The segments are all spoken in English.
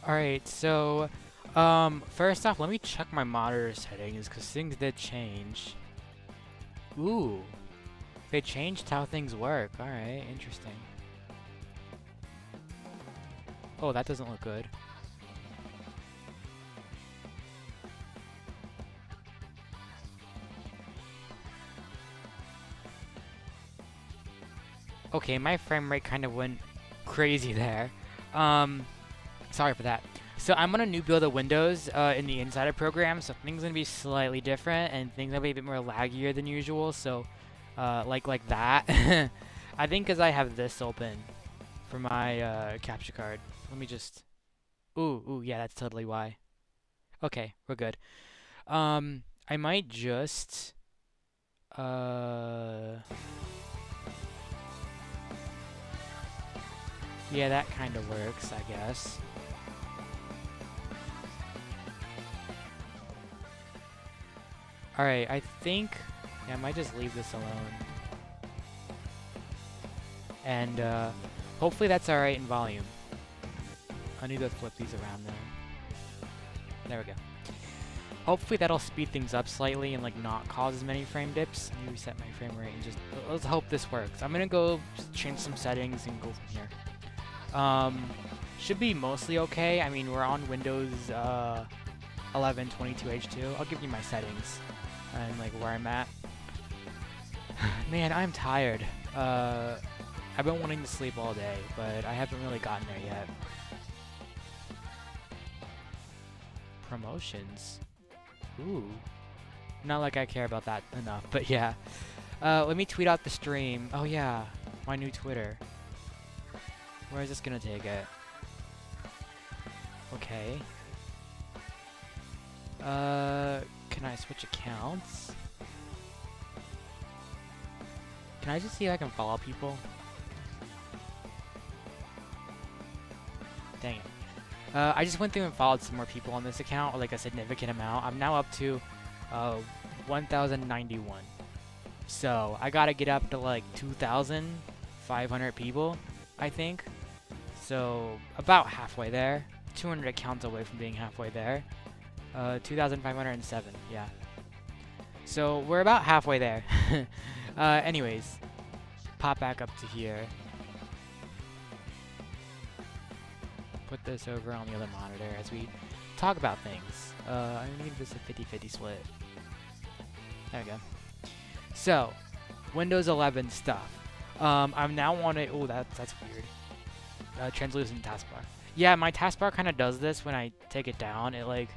Alright, so, first off, let me check my monitor settings, because things did change. Ooh, they changed how things work. Alright, interesting. Oh, that doesn't look good. Okay, my frame rate kind of went crazy there. Um, Sorry for that. So I'm on a new build of Windows in the Insider program, so things are gonna be slightly different, and things are gonna be a bit more laggier than usual. So, like that. I think because I have this open for my capture card. Let me just. Ooh, yeah, that's totally why. Okay, we're good. I might just. Uh, yeah, that kind of works, I guess. All right, I think. Yeah, I might just leave this alone. And hopefully that's alright in volume. I need to flip these around there. There we go. Hopefully that'll speed things up slightly and like not cause as many frame dips. Let me reset my frame rate and just let's hope this works. I'm gonna go change some settings and go from here. Should be mostly okay. I mean, we're on Windows 11 22H2. I'll give you my settings and like where I'm at. Man, I'm tired. I've been wanting to sleep all day, but I haven't really gotten there yet. Promotions. Ooh. Not like I care about that enough, but yeah. Let me tweet out the stream. Oh yeah, my new Twitter. Where is this gonna take it? Okay. Can I switch accounts? Can I just see if I can follow people? Dang it. I just went through and followed some more people on this account, like a significant amount. I'm now up to 1,091. So I gotta get up to like 2,500 people, I think. So about halfway there. 200 accounts away from being halfway there. 2,507, yeah. So we're about halfway there. Anyways, pop back up to here. Put this over on the other monitor as we talk about things. I need this a 50-50 split. There we go. So, Windows 11 stuff. I'm now on a. Oh, that's weird. Translucent taskbar. Yeah, my taskbar kind of does this when I take it down. It like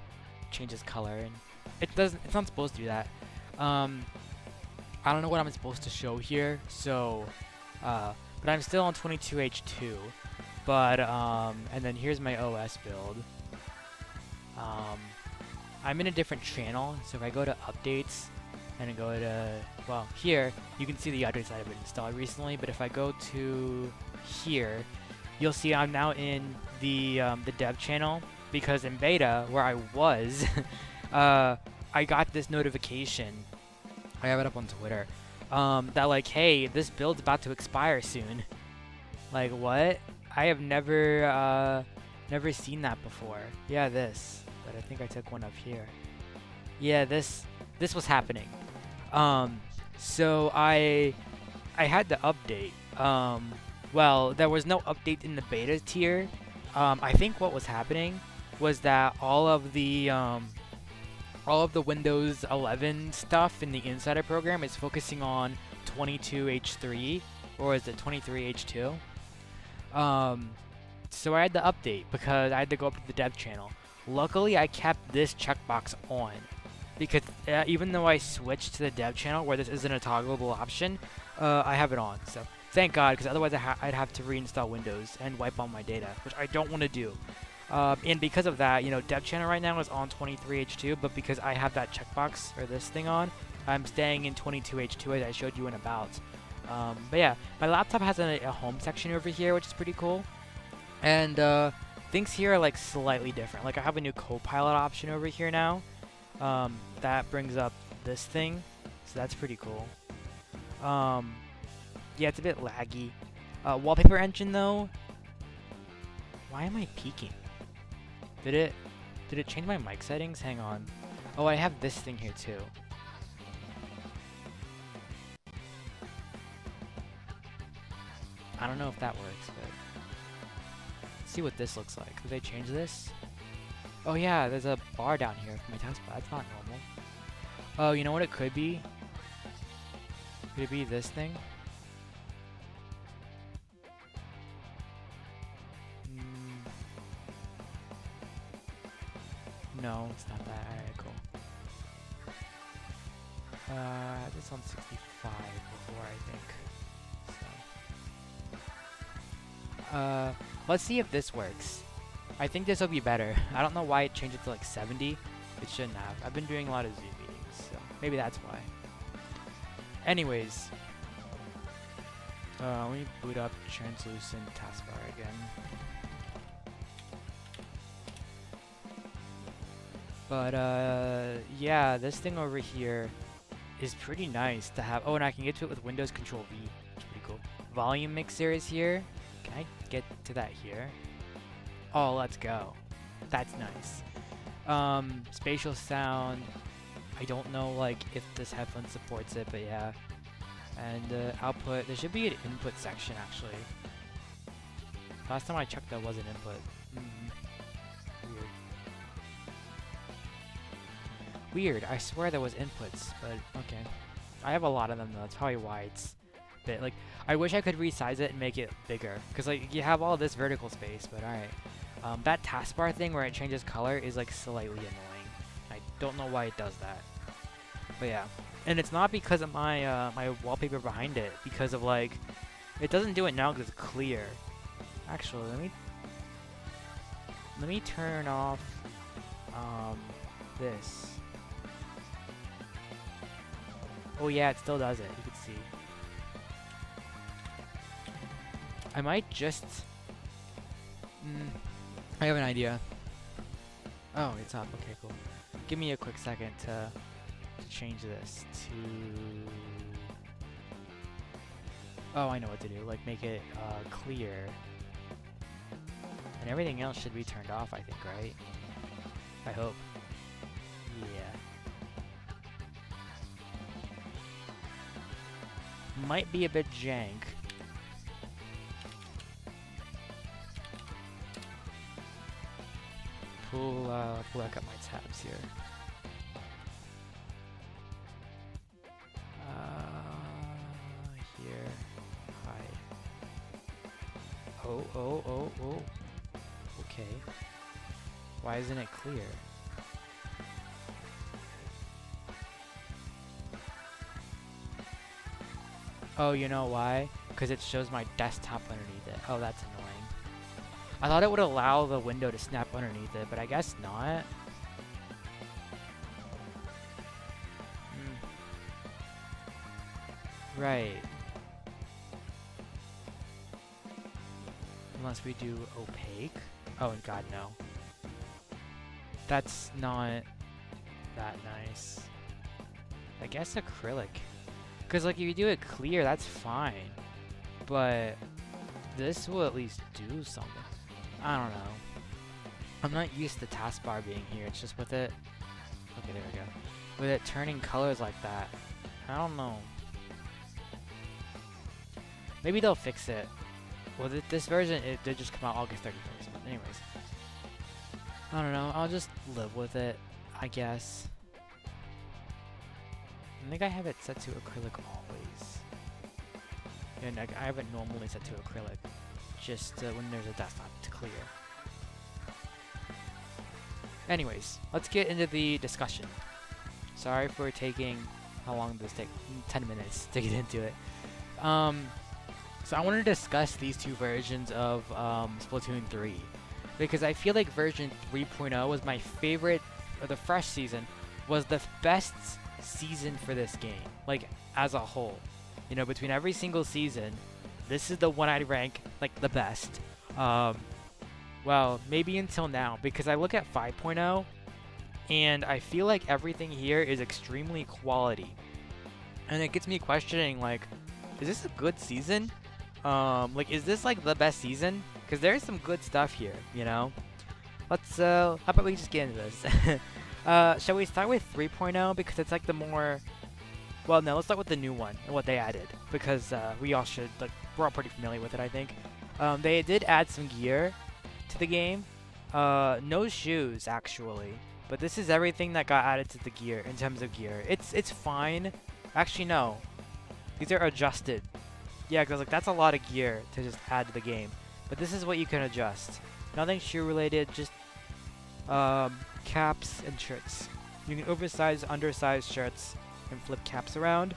changes color and it doesn't. It's not supposed to do that. I don't know what I'm supposed to show here. So, but I'm still on 22H2. But, and then here's my OS build. I'm in a different channel, so if I go to updates and I go to, well, here, you can see the updates that I've installed recently, but if I go to here, you'll see I'm now in the dev channel, because in beta, where I was, I got this notification, I have it up on Twitter, that like, hey, this build's about to expire soon. Like, what? I have never seen that before. Yeah, this. But I think I took one up here. Yeah, this was happening. So I had to update. Well, there was no update in the beta tier. I think what was happening was that all of the Windows 11 stuff in the Insider program is focusing on 22H3, or is it 23H2? So I had to update because I had to go up to the dev channel. Luckily, I kept this checkbox on because even though I switched to the dev channel where this isn't a toggleable option, I have it on. So thank God, because otherwise I'd have to reinstall Windows and wipe all my data, which I don't want to do. And because of that, you know, dev channel right now is on 23H2, but because I have that checkbox or this thing on, I'm staying in 22H2 as I showed you in about. But yeah, my laptop has a home section over here, which is pretty cool. And things here are like slightly different. Like I have a new Copilot option over here now. That brings up this thing, so that's pretty cool. Yeah, it's a bit laggy. Wallpaper engine though. Why am I peeking? Did it change my mic settings? Hang on. Oh, I have this thing here too. I don't know if that works, but let's see what this looks like. Did they change this? Oh yeah, there's a bar down here for my taskbar. That's not normal. Oh, you know what it could be? Could it be this thing? No, it's not that. Alright, cool. I had this on 65 before, I think. So. Let's see if this works. I think this will be better. I don't know why it changed it to like 70. It shouldn't have. I've been doing a lot of Zoom meetings, so maybe that's why. Anyways. Let me boot up translucent taskbar again. But yeah, this thing over here is pretty nice to have. Oh, and I can get to it with Windows Control V. It's pretty cool. Volume mixer is here. Can I get to that here? Oh, let's go. That's nice. Spatial sound. I don't know like if this headphone supports it, but yeah. And output. There should be an input section actually. Last time I checked, that was an input. Weird. Weird. I swear there was inputs, but okay. I have a lot of them though. That's probably why it's a bit like. I wish I could resize it and make it bigger, cause like you have all this vertical space. But all right. That taskbar thing where it changes color is like slightly annoying. I don't know why it does that. But yeah, and it's not because of my my wallpaper behind it. Because of like, it doesn't do it now because it's clear. Actually, let me turn off this. Oh yeah, it still does it. You can see. I might just. I have an idea. Oh, it's up. Okay, cool. Give me a quick second to change this to. Oh, I know what to do. Like make it clear. And everything else should be turned off, I think, right? I hope. Yeah. Might be a bit jank. Pull back up my tabs here. Here. Hi. Oh. Okay. Why isn't it clear? Oh, you know why? Because it shows my desktop underneath it. Oh, that's annoying. I thought it would allow the window to snap underneath it, but I guess not. Right. Unless we do opaque. Oh, god, no. That's not that nice. I guess acrylic. Because, like, if you do it clear, that's fine. But this will at least do something. I don't know. I'm not used to taskbar being here. It's just with it. Okay, there we go. With it turning colors like that. I don't know. Maybe they'll fix it. Well, this version, it did just come out August 31st. But anyways. I don't know. I'll just live with it, I guess. I think I have it set to acrylic always. And I have it normally set to acrylic. Just when there's a desktop to clear. Anyways, let's get into the discussion. Sorry for taking, how long did this take? 10 minutes to get into it. So I want to discuss these two versions of Splatoon 3. Because I feel like version 3.0 was my favorite, or the fresh season, was the best season for this game. Like, as a whole. You know, between every single season, this is the one I'd rank, like, the best. Well, maybe until now, because I look at 5.0, and I feel like everything here is extremely quality. And it gets me questioning, like, is this a good season? Like, is this, like, the best season? Because there's some good stuff here, you know? let's how about we just get into this? Shall we start with 3.0 because it's like the more. Well, no, let's start with the new one and what they added because we all should like we're all pretty familiar with it, I think. They did add some gear to the game. No shoes actually, but this is everything that got added to the gear in terms of gear. It's fine. Actually, no, these are adjusted. Yeah, because like that's a lot of gear to just add to the game. But this is what you can adjust. Nothing shoe related, just caps and shirts. You can oversize, undersized shirts and flip caps around.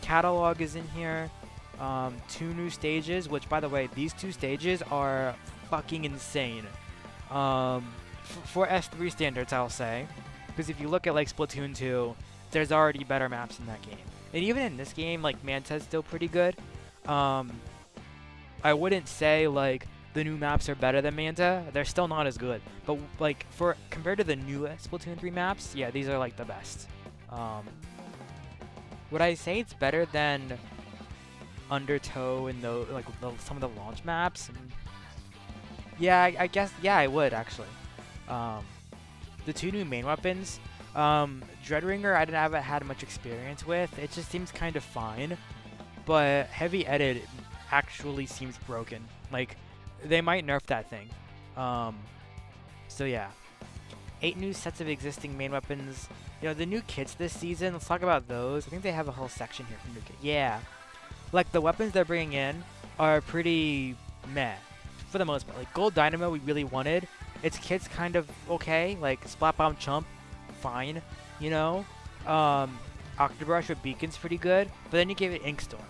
Catalog is in here. 2 new stages, which by the way, these 2 stages are fucking insane. For S3 standards, I'll say. Because if you look at like Splatoon 2, there's already better maps in that game. And even in this game, like Manta's still pretty good. I wouldn't say like the new maps are better than Manta. They're still not as good. But like compared to the new Splatoon 3 maps, yeah, these are like the best. Would I say it's better than Undertow and some of the launch maps? Yeah, I guess yeah, I would actually. The 2 new main weapons, Dreadringer I haven't had much experience with. It just seems kind of fine, but Heavy Edit actually seems broken. Like they might nerf that thing. So yeah, 8 new sets of existing main weapons. You know, the new kits this season, let's talk about those. I think they have a whole section here for new kits. Yeah. Like, the weapons they're bringing in are pretty meh, for the most part. Like, Gold Dynamo we really wanted. Its kit's kind of okay. Like, Splat Bomb Chump, fine, you know? Octobrush with Beacon's pretty good. But then you give it Ink Storm,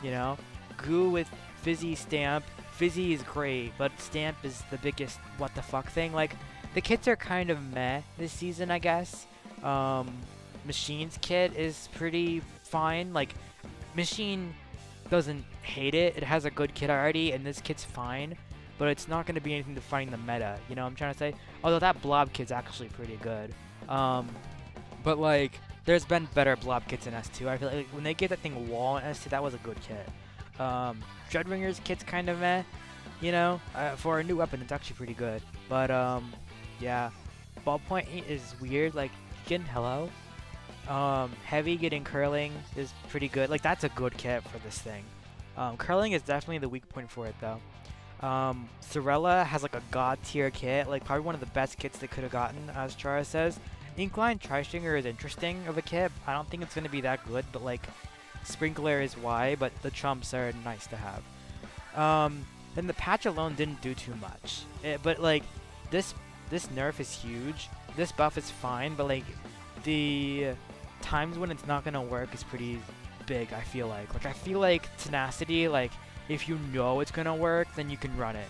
you know? Goo with Fizzy Stamp. Fizzy is great, but Stamp is the biggest what the fuck thing. Like, the kits are kind of meh this season, I guess. Machine's kit is pretty fine. Like, Machine doesn't hate it. It has a good kit already, and this kit's fine. But it's not going to be anything defining the meta, you know what I'm trying to say? Although that Blob kit's actually pretty good. But, like, there's been better Blob kits in S2. I feel like when they gave that thing Wall in S2, that was a good kit. Dreadringer's kit's kind of meh, you know? For a new weapon, it's actually pretty good. But, yeah. Ballpoint 8 is weird. Like, getting hello. Heavy getting curling is pretty good. Like, that's a good kit for this thing. Curling is definitely the weak point for it, though. Sorella has, like, a god tier kit. Like, probably one of the best kits they could have gotten, as Chara says. Inkline Tri-Stringer is interesting of a kit. I don't think it's going to be that good, but, like, Sprinkler is why, but the chumps are nice to have. Then the patch alone didn't do too much. But, like, this nerf is huge. This buff is fine, but, like, the times when it's not gonna work is pretty big, I feel like. Like, I feel like Tenacity, like, if you know it's gonna work, then you can run it.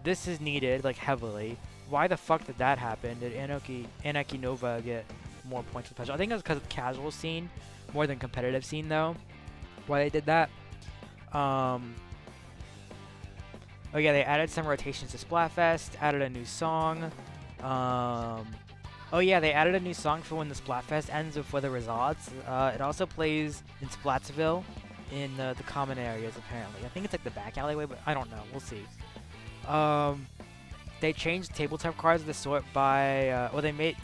This is needed, like, heavily. Why the fuck did that happen? Did Anarchy Nova get more points with patch? I think it was because of the casual scene, more than competitive scene, though. Why they did that. Oh yeah, they added some rotations to Splatfest, added a new song. Oh yeah, they added a new song for when the Splatfest ends before the results. It also plays in Splatsville in the common areas, apparently. I think it's like the back alleyway, but I don't know. We'll see. They changed tabletop cards to sort by,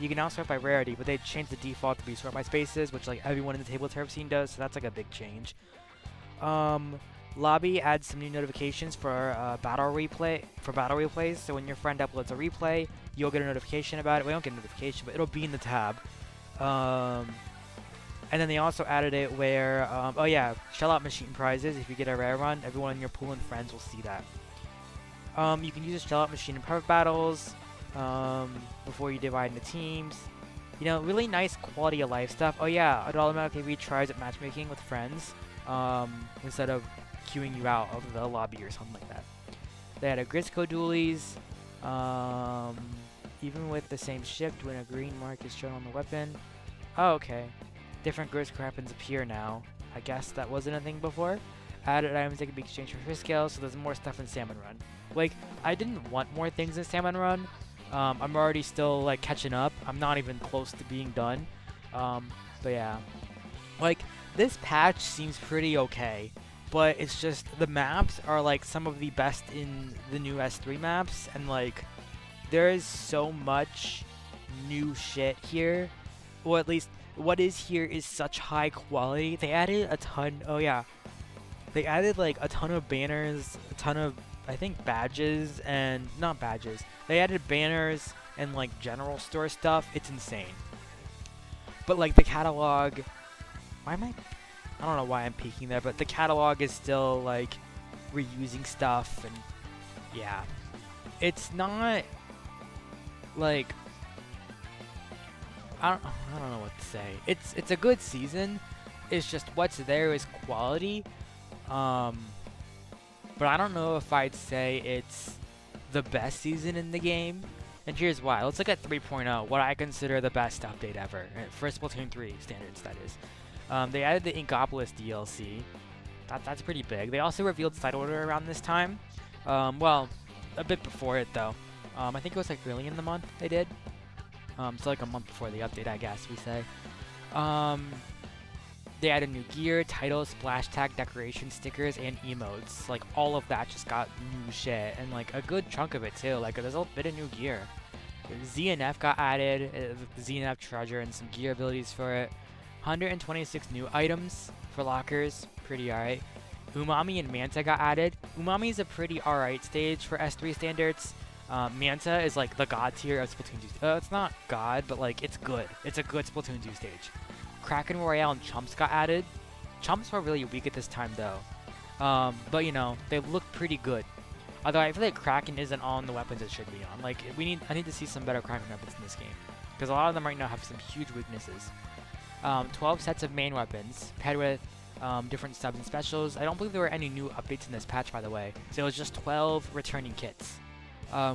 you can now sort by rarity, but they changed the default to be sort by spaces, which like everyone in the tabletop scene does, so that's like a big change. Lobby adds some new notifications for battle replays. So when your friend uploads a replay, you'll get a notification about it. We don't get a notification, but it'll be in the tab. And then they also added it where, oh yeah, shell out machine prizes. If you get a rare run, everyone in your pool and friends will see that. You can use a shell out machine in private battles before you divide into teams. You know, really nice quality of life stuff. Oh yeah, it automatically retries at matchmaking with friends instead of queuing you out of the lobby or something like that. They had a Grisco dualies, even with the same shift when a green mark is shown on the weapon. Oh, okay. Different Grisco weapons appear now. I guess that wasn't a thing before. Added items that can be exchanged for free scale, so there's more stuff in Salmon Run. Like, I didn't want more things in Salmon Run. I'm already still, like, catching up. I'm not even close to being done. But yeah. Like, this patch seems pretty okay. But it's just, the maps are, like, some of the best in the new S3 maps. And, like, there is so much new shit here, or at least what is here is such high quality. They added a ton. Oh yeah, they added like a ton of banners, a ton of, I think, badges, and not badges. They added banners and like general store stuff. It's insane. But like the catalog, why am I don't know why I'm peeking there, but the catalog is still like reusing stuff, and yeah, it's not like I don't know what to say. It's a good season. It's just what's there is quality. But I don't know if I'd say it's the best season in the game. And here's why. Let's look at 3.0, what I consider the best update ever for Splatoon 3 standards, that is. They added the Inkopolis DLC. That's pretty big. They also revealed Side Order around this time. Well, a bit before it though. I think it was like early in the month they did. So like a month before the update, I guess we say. They added new gear, titles, splash tag, decoration, stickers, and emotes. Like all of that just got new shit, and like a good chunk of it too. Like there's a bit of new gear. ZNF got added, the ZNF treasure, and some gear abilities for it. 126 new items for lockers, pretty alright. Umami and Manta got added. Umami is a pretty alright stage for S3 standards. Manta is like the god tier of Splatoon 2. It's not god, but like it's good. It's a good Splatoon 2 stage. Kraken Royale and Chumps got added. Chumps were really weak at this time though. But you know, they look pretty good. Although I feel like Kraken isn't on the weapons it should be on. Like I need to see some better Kraken weapons in this game. Because a lot of them right now have some huge weaknesses. 12 sets of main weapons, paired with different subs and specials. I don't believe there were any new updates in this patch, by the way. So it was just 12 returning kits.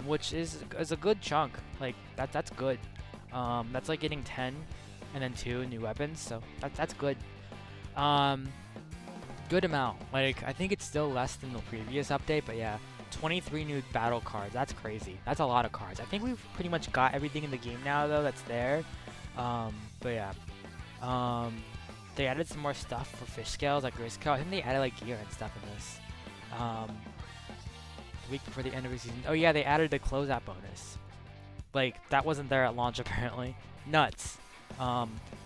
Which is a good chunk. Like that's good. That's like getting 10 and then 2 new weapons, so that's good. Good amount. Like I think it's still less than the previous update, but yeah, 23 new battle cards. That's crazy. That's a lot of cards. I think we've pretty much got everything in the game now though that's there. But yeah. They added some more stuff for fish scales like Grisco. I think they added like gear and stuff in this. Week before the end of the season. Oh yeah, they added the closeout bonus. Like that wasn't there at launch apparently. Nuts.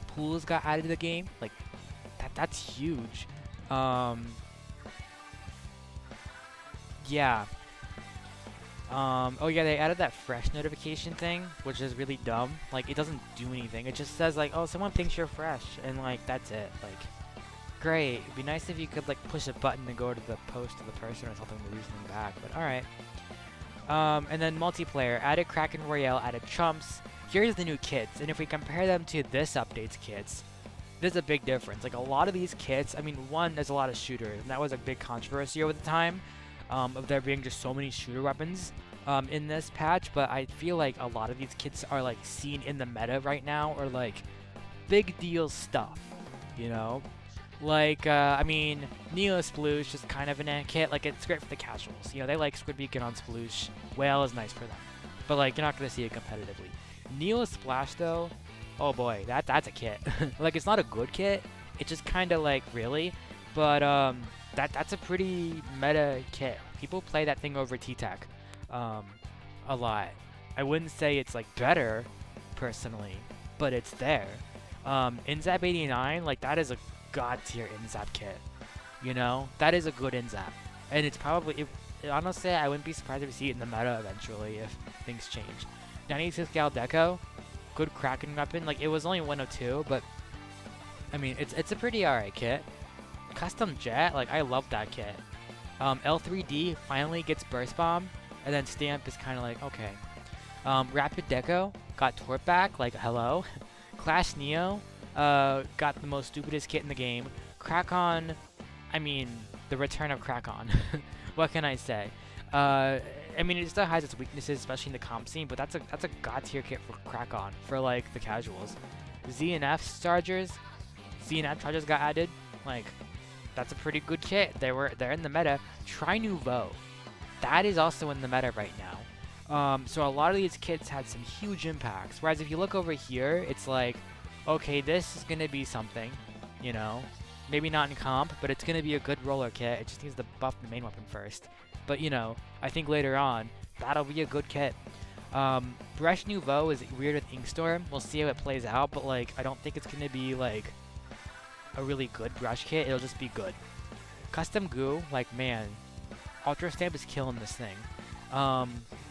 Pools got added to the game. Like that's huge. Yeah. Oh yeah, they added that fresh notification thing, which is really dumb. Like it doesn't do anything. It just says like, oh, someone thinks you're fresh, and like that's it. Like, great. It'd be nice if you could like push a button and go to the post of the person or something to do something back. But all right. And then multiplayer, added Kraken Royale, added Chumps. Here's the new kits, and if we compare them to this update's kits, there's a big difference. Like a lot of these kits, I mean, one, there's a lot of shooters, and that was a big controversy over the time, of there being just so many shooter weapons in this patch. But I feel like a lot of these kits are like seen in the meta right now, or like big deal stuff, you know? Like, I mean, Neo Sploosh is kind of an kit. Like, it's great for the casuals. You know, they like Squid Beacon on Sploosh. Whale is nice for them. But, like, you're not going to see it competitively. Neo Splash, though, oh boy, that's a kit. Like, it's not a good kit. It's just kind of like, really? But, that's a pretty meta kit. People play that thing over T-Tech a lot. I wouldn't say it's, like, better, personally, but it's there. Inzap 89, like, that is a god tier Inzap kit, you know? That is a good Inzap, and it's probably, honestly, I wouldn't be surprised if we see it in the meta eventually if things change. 96 Gal Deco, good Kraken weapon. Like, it was only 102, but I mean, it's a pretty alright kit. Custom Jet, like, I love that kit. L3D finally gets Burst Bomb, and then Stamp is kind of like, okay. Rapid Deco got Torp back, like, hello. Clash Neo got the most stupidest kit in the game. Krakon, I mean, the return of Krakon. What can I say? I mean, it still has its weaknesses, especially in the comp scene, but that's a god tier kit for Krakon, for like the casuals. ZNF chargers got added. Like, that's a pretty good kit. They're in the meta. Try Nouveau. That is also in the meta right now. So a lot of these kits had some huge impacts. Whereas if you look over here, it's like, okay, this is gonna be something, you know, maybe not in comp, but it's gonna be a good roller kit. It just needs to buff the main weapon first. But you know, I think later on, that'll be a good kit. Brush Nouveau is weird with Inkstorm. We'll see how it plays out, but like I don't think it's gonna be like a really good brush kit. It'll just be good. Custom Goo, like man, Ultra Stamp is killing this thing.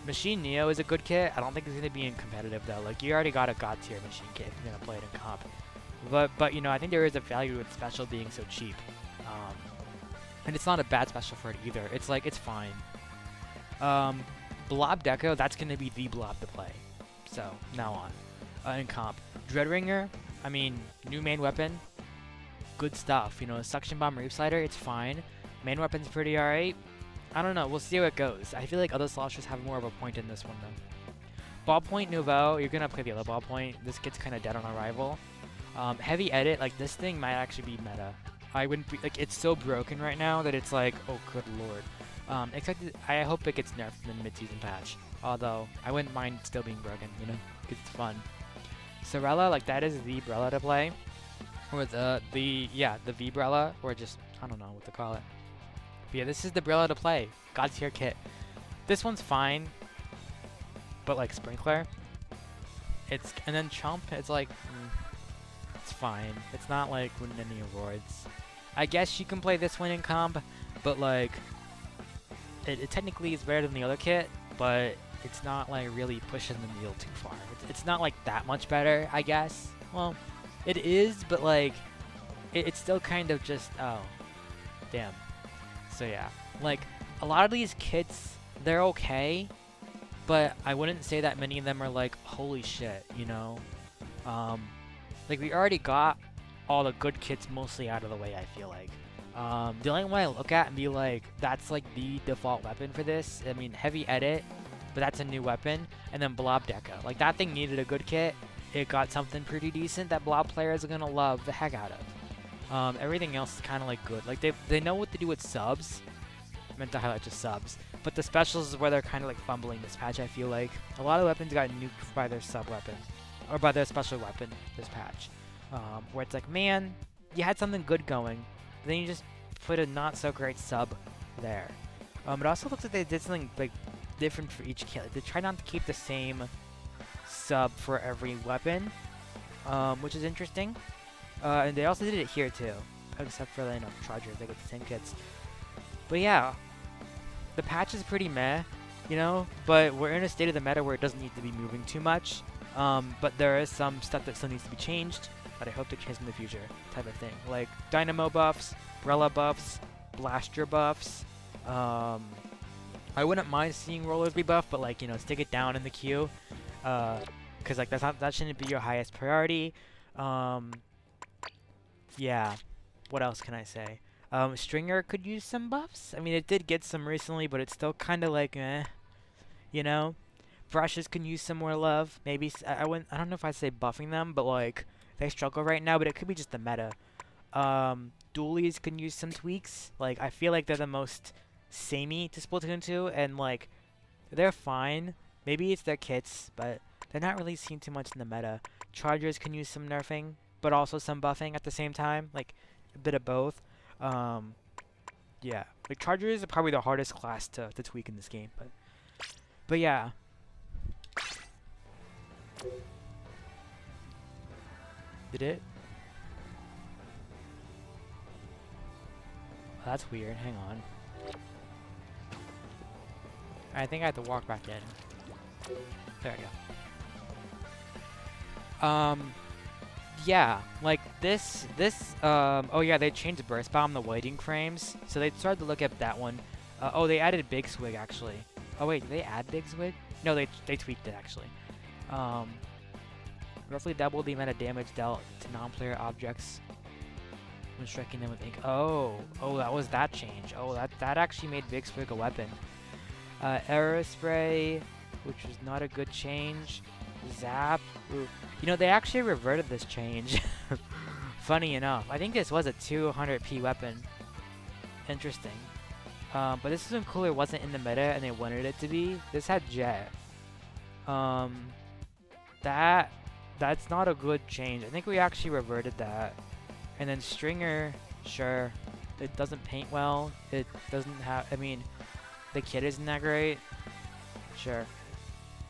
Machine Neo is a good kit. I don't think it's gonna be in competitive though. Like you already got a god tier machine kit if you're gonna play it in comp. But you know I think there is a value with special being so cheap. And it's not a bad special for it either. It's like it's fine. Blob Deco, that's gonna be the blob to play. So now on in comp. Dreadringer, I mean new main weapon, good stuff. You know Suction Bomb Reef Slider, it's fine. Main weapon's pretty alright. I don't know. We'll see how it goes. I feel like other sloshers have more of a point in this one though. Ballpoint Nouveau, you're gonna play the other ballpoint. This kid's kind of dead on arrival. Heavy Edit, like this thing might actually be meta. I wouldn't be like it's so broken right now that it's like oh good lord. I hope it gets nerfed in the mid-season patch. Although I wouldn't mind still being broken, you know, 'cause it's fun. Sorella, like that is the Brella to play, or the V-Brella, or just I don't know what to call it. But yeah, this is the Brella to play. God tier kit. This one's fine, but like Sprinkler, and then Chump, it's like it's fine. It's not like winning any awards. I guess you can play this one in comp, but like it technically is better than the other kit, but it's not like really pushing the needle too far. It's not like that much better, I guess. Well, it is, but like it's still kind of just oh, damn. So yeah, like a lot of these kits, they're okay, but I wouldn't say that many of them are like holy shit, you know. Like we already got all the good kits mostly out of the way, I feel like. The only one I look at and be like, that's like the default weapon for this. I mean, Heavy Edit, but that's a new weapon. And then Blob Deco. Like that thing needed a good kit. It got something pretty decent that Blob players are gonna love the heck out of. Everything else is kind of like good. Like they know what to do with subs. I meant to highlight just subs. But the specials is where they're kind of like fumbling this patch, I feel like. A lot of weapons got nuked by their sub weapon. Or by their special weapon this patch. Where it's like, man, you had something good going. Then you just put a not so great sub there. It also looks like they did something like different for each kit. Like, they tried not to keep the same sub for every weapon, which is interesting. And they also did it here too, except for the Chargers. They get the same kits. But yeah, the patch is pretty meh, you know. But we're in a state of the meta where it doesn't need to be moving too much. But there is some stuff that still needs to be changed. But I hope to change in the future, type of thing. Like Dynamo buffs, Brella buffs, Blaster buffs. I wouldn't mind seeing Rollers be buffed, but like, you know, stick it down in the queue. Cause like that shouldn't be your highest priority. Yeah. What else can I say? Stringer could use some buffs. I mean, it did get some recently, but it's still kind of like, you know. Brushes can use some more love. Maybe I don't know if I'd say buffing them, but like. They struggle right now, but it could be just the meta. Dualies can use some tweaks. Like, I feel like they're the most samey to Splatoon 2, and like, they're fine. Maybe it's their kits, but they're not really seen too much in the meta. Chargers can use some nerfing, but also some buffing at the same time. Like, a bit of both. Yeah. Like, Chargers are probably the hardest class to tweak in this game, but yeah. Did it? Oh, that's weird. Hang on. I think I have to walk back in. There we go. Yeah, like this, oh yeah, they changed Burst Bomb, the waiting frames. So they started to look at that one. Oh, they added Big Swig, actually. Oh wait, did they add Big Swig? No, they tweaked it, actually. Roughly double the amount of damage dealt to non-player objects when striking them with ink. Oh, that was that change. Oh, that actually made Big Swig a weapon. Aerospray, which was not a good change. Zap. Ooh. You know, they actually reverted this change. Funny enough. I think this was a 200p weapon. Interesting. But this is when Cooler wasn't in the meta and they wanted it to be. This had Jet. That's not a good change. I think we actually reverted that. And then Stringer, sure. It doesn't paint well. It doesn't have, I mean, the kit isn't that great. Sure.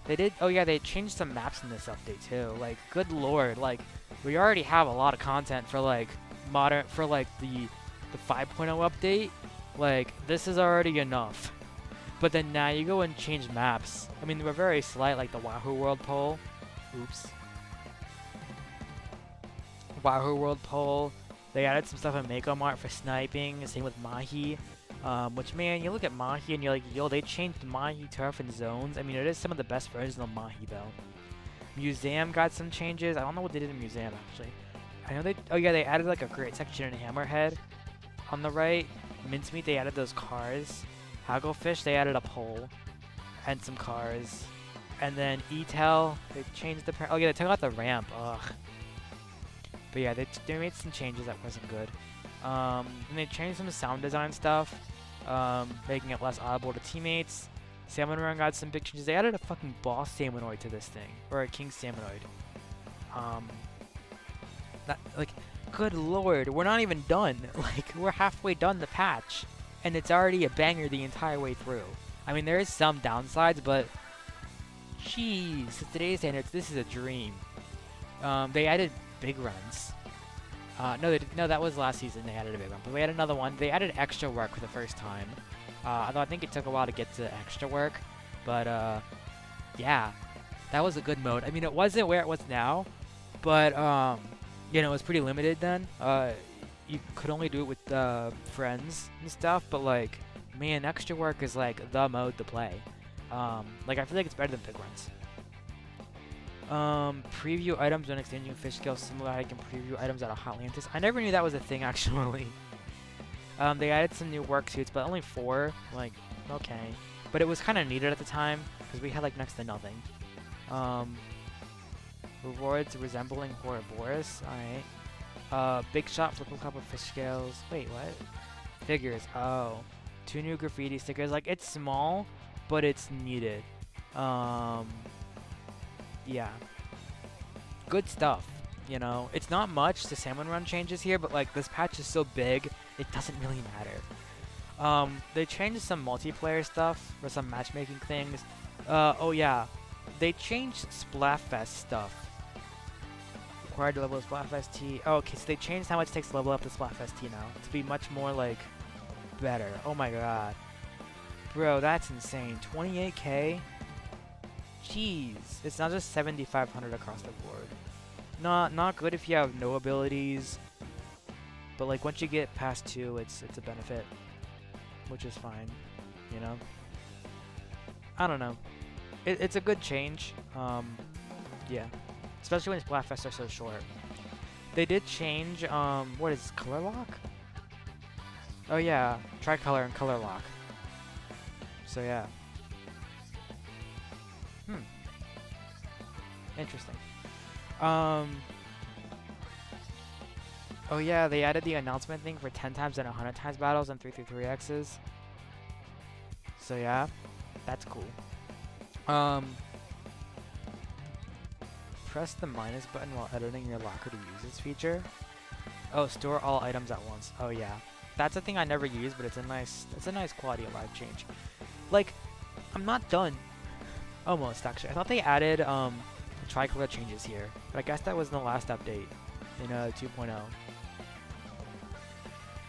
They did. Oh yeah, they changed some maps in this update too. Like, good lord, like we already have a lot of content for like modern for like the 5.0 update. Like this is already enough. But then now you go and change maps. I mean, they were very slight, like the Wahoo World Pole. Oops. Wahoo World Pole. They added some stuff in Mako Mart for sniping. Same with Mahi. Which, man, you look at Mahi and you're like, yo, they changed Mahi turf and zones. I mean, it is some of the best versions of Mahi, though. Museum got some changes. I don't know what they did in Museum, actually. I know they... Oh, yeah, they added, like, a great section in Hammerhead. On the right, Mincemeat, they added those cars. Hagglefish, they added a pole. And some cars. And then Etel, they changed the... Oh, yeah, they took out the ramp. Ugh. But, yeah, they made some changes that wasn't good. And they changed some sound design stuff. Making it less audible to teammates. Salmon Run got some big changes. They added a fucking boss Salmonoid to this thing. Or a King Salmonoid. Like, good lord, we're not even done. Like, we're halfway done the patch. And it's already a banger the entire way through. I mean, there is some downsides, but... Jeez, to today's standards, this is a dream. They added big runs. No, that was last season they added a big run. But we had another one. They added extra work for the first time. Although I think it took a while to get to extra work. But, yeah. That was a good mode. I mean, it wasn't where it was now. But, you know, it was pretty limited then. You could only do it with friends and stuff. But, like, man, extra work is, like, the mode to play. Like, I feel like it's better than big runs. Preview items when exchanging fish scales. Similar how you can preview items out of Hotlantis. I never knew that was a thing, actually. They added some new work suits, but only 4. Like, okay. But it was kind of needed at the time, because we had, like, next to nothing. Rewards resembling Ouroboros. Alright. Big shot flip cup of fish scales. Wait, what? Figures. Oh. 2 new graffiti stickers. Like, it's small, but it's needed. Yeah. Good stuff, you know. It's not much, the Salmon Run changes here, but like this patch is so big, it doesn't really matter. They changed some multiplayer stuff for some matchmaking things. Oh yeah. They changed Splatfest stuff. Required to level up Splatfest T. Oh, okay, so they changed how much it takes to level up the Splatfest T now. To be much more like better. Oh my god. Bro, that's insane. 28k? Jeez, it's not just 7,500 across the board. Not good if you have no abilities, but like once you get past 2, it's a benefit, which is fine, you know. I don't know. It's a good change. Yeah, especially when Splatfests are so short. They did change. What is color lock? Oh yeah, tricolor and color lock. So yeah. Interesting. Oh yeah, they added the announcement thing for 10 times and 100 times battles and 333Xs. So yeah, that's cool. Press the minus button while editing your locker to use this feature. Oh, store all items at once. Oh yeah, that's a thing I never use, but it's a nice quality of life change. Like, I'm not done. Almost actually. I thought they added tricolor changes here, but I guess that was in the last update in 2.0.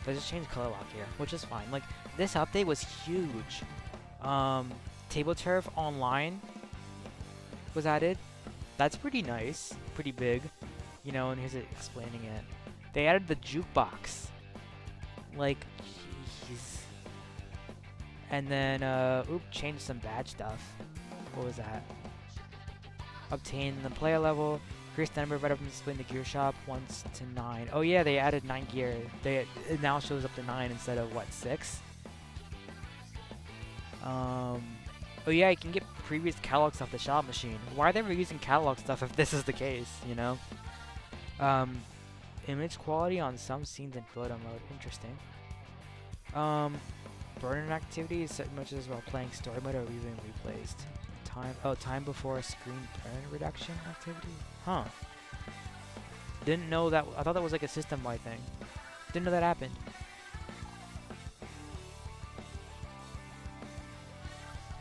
They just changed color lock here, which is fine. Like, this update was huge. Table Turf Online was added. That's pretty nice, pretty big, you know, and here's it explaining it. They added the jukebox. Like, jeez. And then, changed some badge stuff. What was that? Obtain the player level. Increase the number of items displayed in the gear shop once to 9. Oh yeah, they added 9 gear. It now shows up to 9 instead of what, 6? Oh yeah, you can get previous catalog stuff the shop machine. Why are they reusing catalog stuff if this is the case, you know? Image quality on some scenes in photo mode. Interesting. Burn-in activities set images while playing story mode or even replaced. Time before screen burn reduction activity? Huh. Didn't know that. I thought that was like a system-wide thing. Didn't know that happened.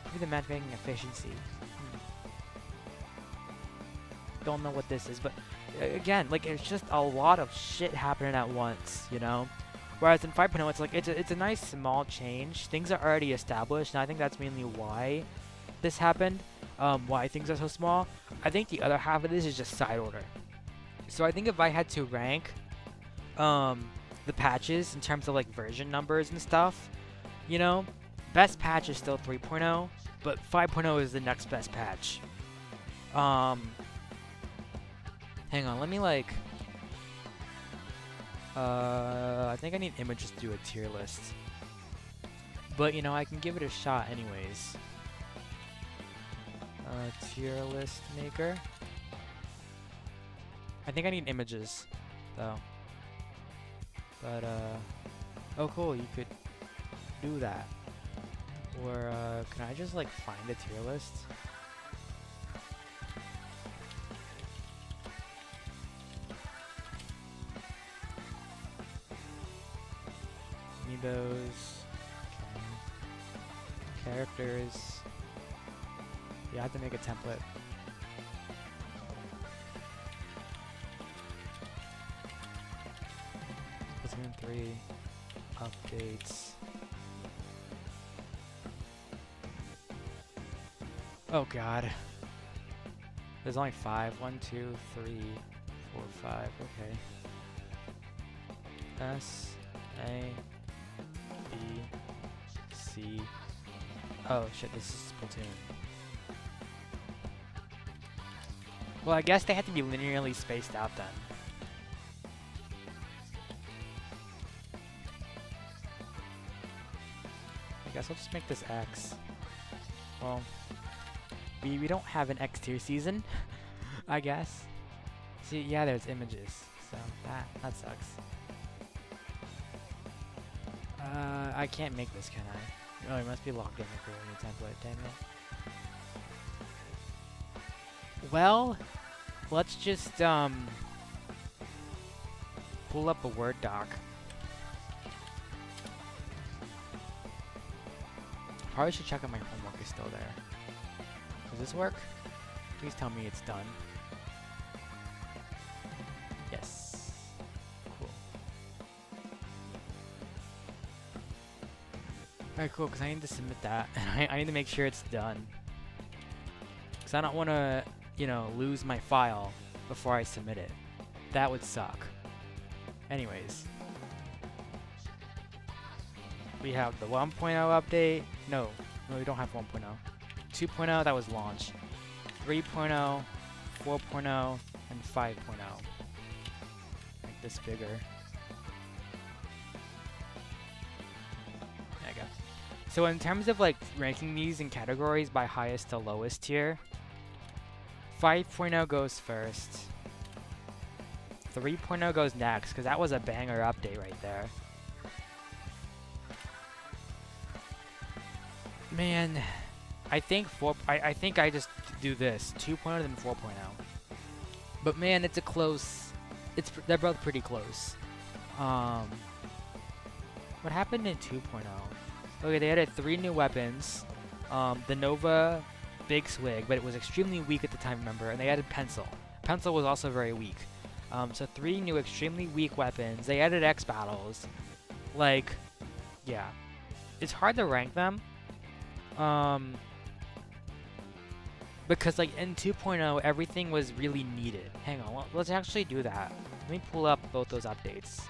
Maybe the matchmaking efficiency. don't know what this is, but again, like, it's just a lot of shit happening at once, you know? Whereas in 5.0, it's like, it's a nice small change. Things are already established, and I think that's mainly why this happened, why things are so small. I think the other half of this is just side order. So I think if I had to rank the patches in terms of like version numbers and stuff, you know, best patch is still 3.0, but 5.0 is the next best patch. Hang on, let me like I think I need images to do a tier list. But you know, I can give it a shot anyways. Tier list maker. I think I need images though. But oh cool, you could do that. Or can I just like find a tier list? Amiibos. Okay. Characters. Yeah, I have to make a template. Splatoon 3 updates. Oh god. There's only 5. 1, 2, 3, 4, 5. Okay. S, A, B, C. Oh shit, this is Splatoon. Well, I guess they had to be linearly spaced out then. I guess I'll just make this X. Well, we don't have an X tier season, I guess. See, yeah, there's images, so that sucks. I can't make this, can I? Oh, it must be logged in for a new template, dang it. Well, let's just pull up a Word doc. Probably should check if my homework is still there. Does this work? Please tell me it's done. Yes. Cool. Alright, cool, because I need to submit that, and I need to make sure it's done. Because I don't want to, you know, lose my file before I submit it. That would suck. Anyways. We have the 1.0 update. No, we don't have 1.0. 2.0, that was launch. 3.0, 4.0, and 5.0. Make this bigger. There you go. So in terms of like ranking these in categories by highest to lowest tier, 5.0 goes first. 3.0 goes next, because that was a banger update right there. Man, I think I think I just do this 2.0 then 4.0. But man, it's a close. They're both pretty close. What happened in 2.0? Okay, they added 3 new weapons. The Nova Big Swig, but it was extremely weak at the time, remember? And they added Pencil. Pencil was also very weak. So 3 new extremely weak weapons. They added X battles. Like, yeah, it's hard to rank them. Because like in 2.0 everything was really needed. Hang on, let's actually do that. Let me pull up both those updates.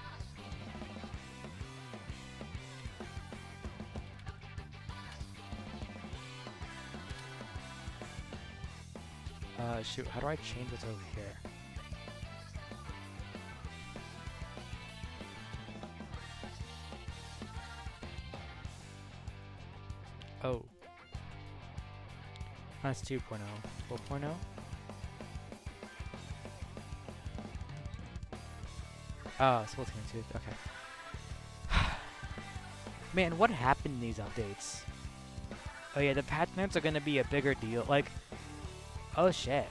Shoot, how do I change what's over here? Oh. That's 2.0. 4.0? Oh, Splatoon 2. Okay. Man, what happened in these updates? Oh yeah, the patch notes are gonna be a bigger deal. Like, oh shit.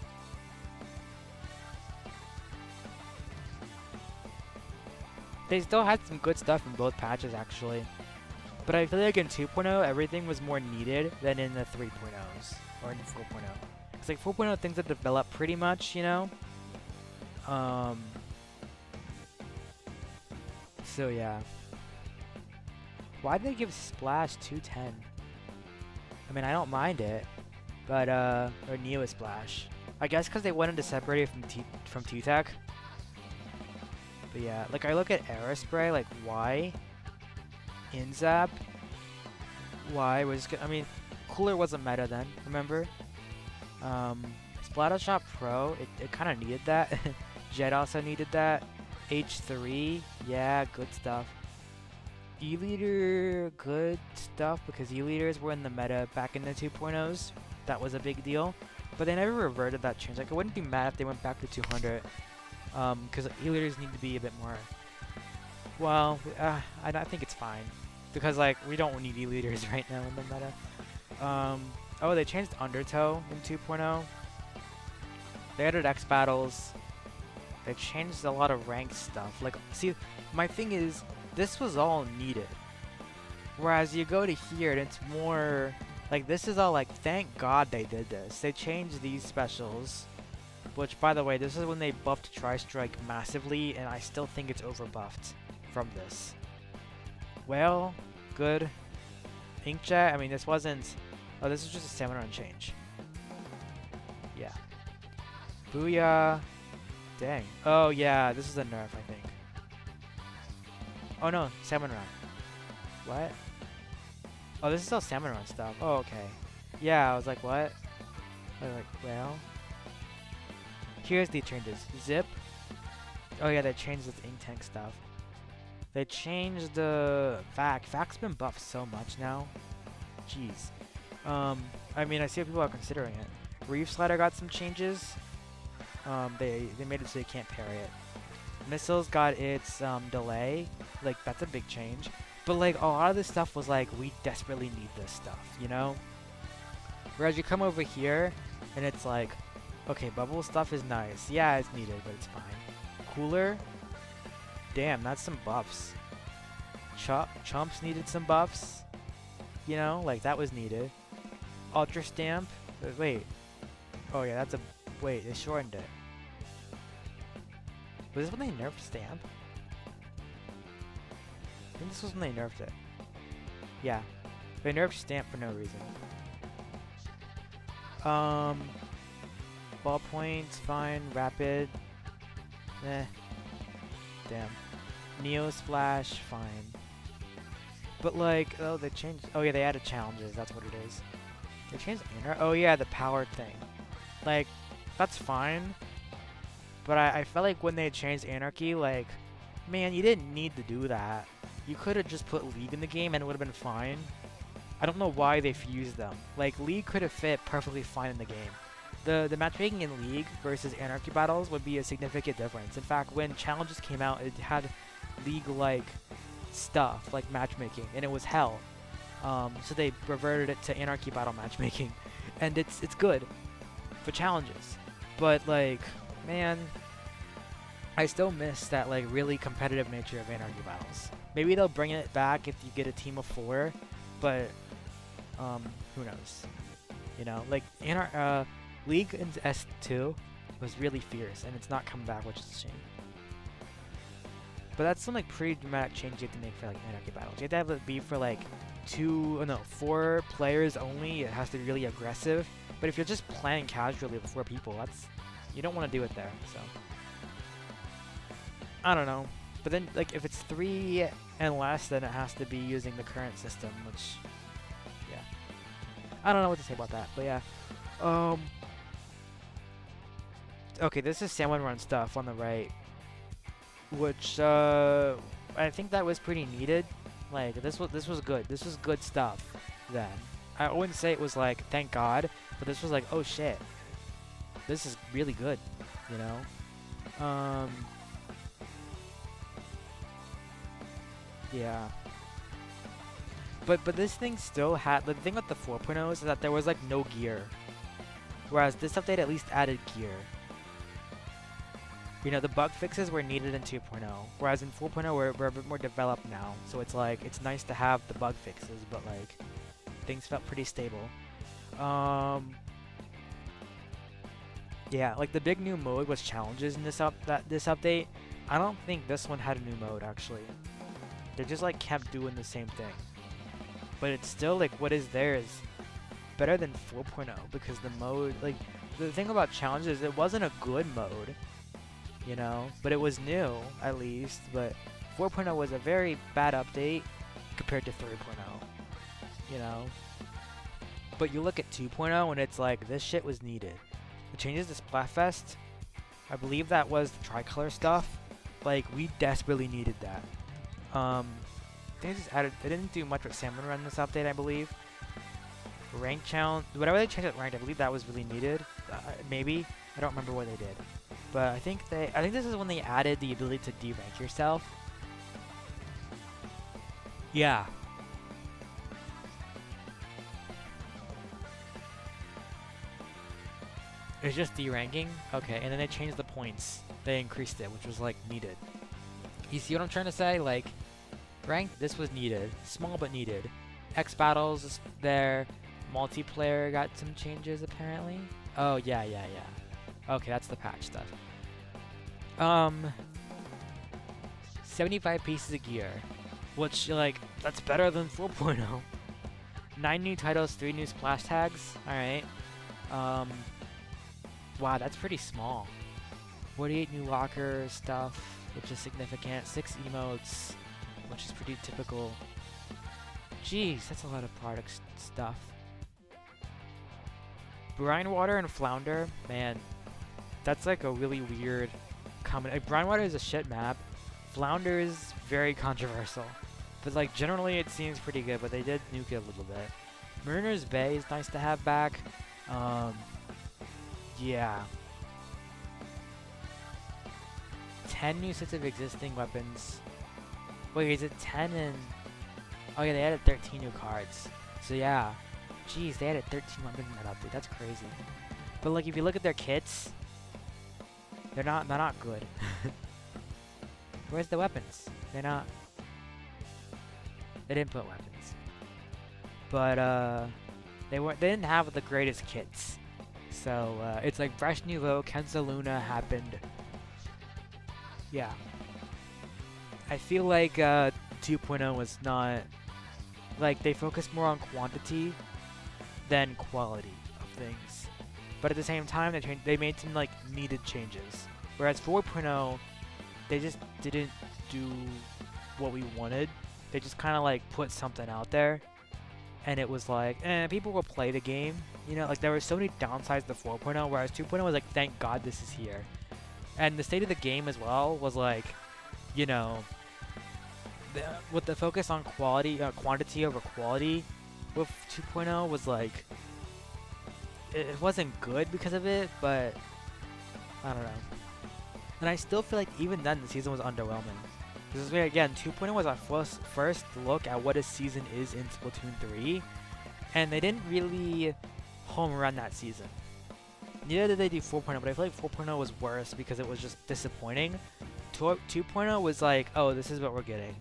They still had some good stuff in both patches, actually. But I feel like in 2.0, everything was more needed than in the 3.0s, or in 4.0. Cause like 4.0 things have developed pretty much, you know. So yeah. Why did they give Splash 210? I mean, I don't mind it, but or Neo Splash. I guess because they wanted to separate it from T-Tech. But yeah, like I look at Aerospray, like why? Inzap? Why was I mean, Cooler wasn't meta then, remember? Splattershot Pro, it kind of needed that. Jet also needed that. H3, yeah, good stuff. E-Leader, good stuff, because E-Leaders were in the meta back in the 2.0s. That was a big deal. But they never reverted that change. Like, I wouldn't be mad if they went back to 200. Because E-Leaders need to be a bit more... Well, I think it's fine. Because, like, we don't need E-Leaders right now in the meta. Oh, they changed Undertow in 2.0. They added X Battles. They changed a lot of ranked stuff. Like, see, my thing is, this was all needed. Whereas you go to here and it's more... Like, this is all like, thank God they did this. They changed these specials. Which, by the way, this is when they buffed Tri-Strike massively, and I still think it's over-buffed from this. Well, good. Inkjet, I mean, this wasn't... Oh, this is just a salmon run change. Yeah. Booyah. Dang. Oh, yeah, this is a nerf, I think. Oh, no, salmon run. What? Oh, this is still salmon run stuff. Oh, okay. Yeah, I was like, what? I was like, well... Here's the changes. Zip. Oh yeah, they changed this ink tank stuff. They changed the Vac. Vac's been buffed so much now. Jeez. I mean, I see people are considering it. Reef Slider got some changes. They made it so you can't parry it. Missiles got its delay. Like, that's a big change. But like, a lot of this stuff was like, we desperately need this stuff, you know? Whereas you come over here, and it's like, okay, bubble stuff is nice. Yeah, it's needed, but it's fine. Cooler? Damn, that's some buffs. Chumps needed some buffs. You know, like that was needed. Ultra Stamp? Wait. Oh yeah, that's a... Wait, they shortened it. Was this when they nerfed Stamp? I think this was when they nerfed it. Yeah. They nerfed Stamp for no reason. Ballpoint, fine. Rapid. Eh. Damn. Neo Splash, fine. But like, oh, they changed. Oh yeah, they added challenges. That's what it is. They changed Anar. Oh yeah, the power thing. Like, that's fine. But I felt like when they changed Anarchy, like, man, you didn't need to do that. You could have just put League in the game and it would have been fine. I don't know why they fused them. Like, League could have fit perfectly fine in the game. The matchmaking in League versus Anarchy battles would be a significant difference. In fact, when challenges came out, it had League-like stuff, like matchmaking, and it was hell. So they reverted it to Anarchy battle matchmaking, and it's good for challenges. But like, man, I still miss that like really competitive nature of Anarchy battles. Maybe they'll bring it back if you get a team of 4, but who knows? You know, like League in S2 was really fierce, and it's not coming back, which is a shame. But that's some like pretty dramatic change you have to make for like Anarchy battles. You have to have it be for like 4 players only. It has to be really aggressive. But if you're just playing casually with 4 people, you don't want to do it there. So I don't know. But then like if it's 3 and less, then it has to be using the current system, which yeah, I don't know what to say about that. But yeah. Okay, this is Salmon Run stuff on the right, which I think that was pretty needed. Like this was good. This was good stuff. Then I wouldn't say it was like thank God, but this was like oh shit, this is really good. You know. Yeah. But this thing still had the thing with the 4.0s is that there was like no gear. Whereas this update at least added gear. You know, the bug fixes were needed in 2.0, whereas in 4.0 we're a bit more developed now. So it's like, it's nice to have the bug fixes, but like, things felt pretty stable. Yeah, like the big new mode was challenges in this update. I don't think this one had a new mode actually. They just like kept doing the same thing. But it's still like what is there is better than 4.0 because the mode, like the thing about challenges, it wasn't a good mode, you know, but it was new at least. But 4.0 was a very bad update compared to 3.0, you know. But you look at 2.0 and it's like this shit was needed. The changes to Splatfest, I believe that was the tricolor stuff. Like we desperately needed that. They just added. They didn't do much with Salmon Run this update, I believe. Rank challenge, whatever they changed at ranked, I believe that was really needed. Maybe I don't remember what they did, but I think this is when they added the ability to de-rank yourself. Yeah. It's just de-ranking? Okay, and then they changed the points. They increased it, which was, like, needed. You see what I'm trying to say? Like, ranked, this was needed. Small, but needed. X Battles is there. Multiplayer got some changes, apparently. Oh, yeah. Okay, that's the patch stuff. 75 pieces of gear. Which, like, that's better than 4.0. 9 new titles, 3 new splash tags. Alright. Wow, that's pretty small. 48 new locker stuff, which is significant. 6 emotes, which is pretty typical. Jeez, that's a lot of product stuff. Brine Water and Flounder, man, that's like a really weird comment. Like, Brine Water is a shit map. Flounder is very controversial. But like generally it seems pretty good, but they did nuke it a little bit. Mariner's Bay is nice to have back. Yeah. 10 new sets of existing weapons. Wait, is it 10 and... Oh yeah, they added 13 new cards. So yeah. Jeez, they added 13 weapons in that update. That's crazy. But like, if you look at their kits, they're not good. Where's the weapons? They're not... They didn't put weapons. But they didn't have the greatest kits. So it's like Fresh Nouveau, Kenza Luna happened. Yeah. I feel like 2.0 was not... Like, they focused more on quantity than quality of things. But at the same time, they made some, like, needed changes. Whereas 4.0, they just didn't do what we wanted. They just kind of, like, put something out there. And it was like, people will play the game. You know, like, there were so many downsides to 4.0, whereas 2.0 was like, thank God this is here. And the state of the game as well was like, you know, with the focus on quality, quantity over quality, with 2.0 was like, it wasn't good because of it, but I don't know. And I still feel like even then the season was underwhelming. This is where, again, 2.0 was our first look at what a season is in Splatoon 3, and they didn't really home run that season. Neither did they do 4.0, but I feel like 4.0 was worse because it was just disappointing. 2.0 was like, oh, this is what we're getting.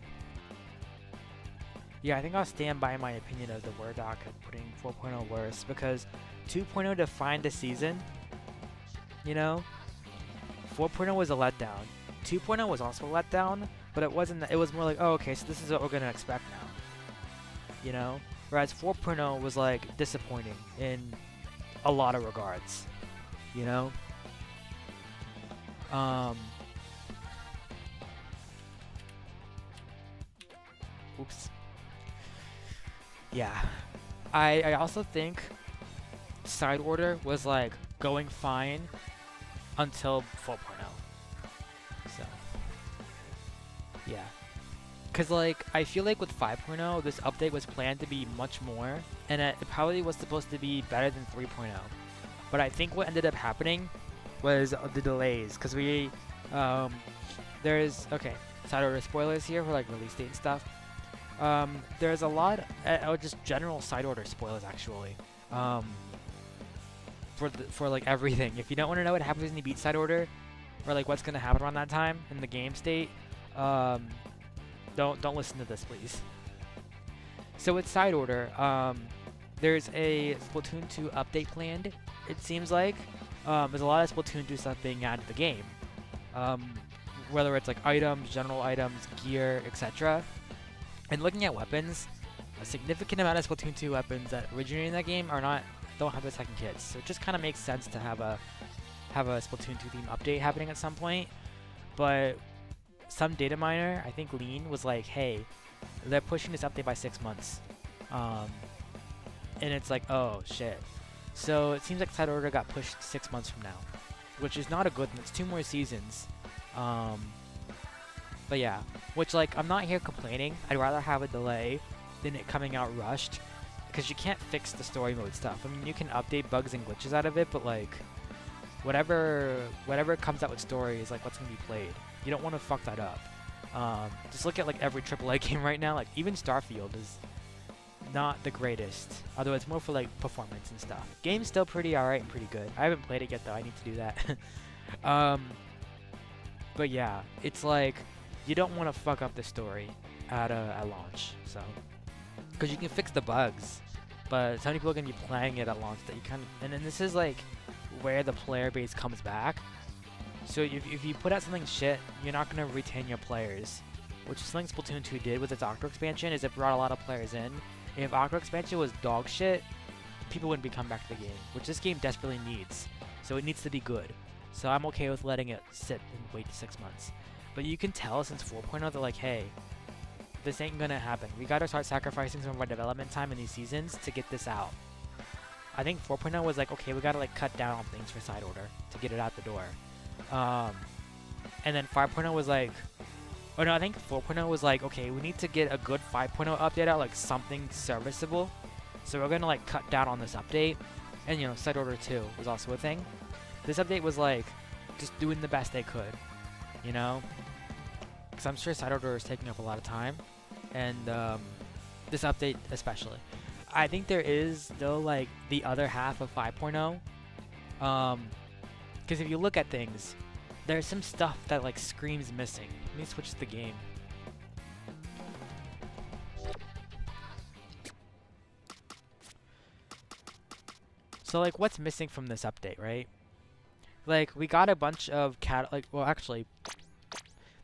Yeah, I think I'll stand by my opinion of the Word doc of putting 4.0 worse because 2.0 defined the season, you know? 4.0 was a letdown. 2.0 was also a letdown, but it wasn't. It was more like, oh, okay, so this is what we're gonna expect now, you know. Whereas 4.0 was like disappointing in a lot of regards, you know. Oops. Yeah, I also think Side Order was like going fine until 4.0. So, yeah. Cause like, I feel like with 5.0, this update was planned to be much more, and it probably was supposed to be better than 3.0. But I think what ended up happening was the delays, cause there's, okay, Side Order spoilers here for like release date and stuff. There's a lot, just general Side Order spoilers actually, for like everything. If you don't want to know what happens when you beat Side Order, or like what's gonna happen around that time in the game state, don't listen to this, please. So with Side Order, there's a Splatoon 2 update planned, it seems like, there's a lot of Splatoon 2 stuff being added to the game. Um, whether it's like items, general items, gear, etc. And looking at weapons, a significant amount of Splatoon 2 weapons that originated in that game don't have the second kits. So it just kind of makes sense to have a Splatoon 2 theme update happening at some point. But some data miner, I think Lean, was like, hey, they're pushing this update by 6 months. And it's like, oh shit. So it seems like Side Order got pushed 6 months from now, which is not a good thing. It's 2 more seasons. But yeah, which like, I'm not here complaining. I'd rather have a delay than it coming out rushed, because you can't fix the story mode stuff. I mean, you can update bugs and glitches out of it, but like, whatever comes out with story is like what's gonna be played. You don't want to fuck that up. Just look at like every AAA game right now. Like even Starfield is not the greatest, although it's more for like performance and stuff. Game's still pretty alright and pretty good. I haven't played it yet though. I need to do that. But yeah, it's like you don't want to fuck up the story at launch. So, because you can fix the bugs, but so many people are gonna be playing it at launch that you kind of, and then this is like where the player base comes back. So if you put out something shit, you're not going to retain your players, which is something Splatoon 2 did with its Octo expansion, is it brought a lot of players in. If Octo expansion was dog shit, people wouldn't be coming back to the game, which this game desperately needs. So it needs to be good. So I'm okay with letting it sit and wait 6 months. But you can tell since 4.0 they're like, hey, this ain't gonna happen. We gotta start sacrificing some of our development time in these seasons to get this out. I think 4.0 was like, okay, we gotta like cut down on things for Side Order to get it out the door. And then 5.0 was like, oh no, I think 4.0 was like, okay, we need to get a good 5.0 update out, like something serviceable. So we're gonna like cut down on this update. And you know, Side Order 2 was also a thing. This update was like, just doing the best they could, you know? Because I'm sure Side Order is taking up a lot of time. And this update especially. I think there is still like the other half of 5.0. Because if you look at things, there's some stuff that like screams missing. Let me switch to the game. So like, what's missing from this update, right? Like, we got a bunch of well, actually,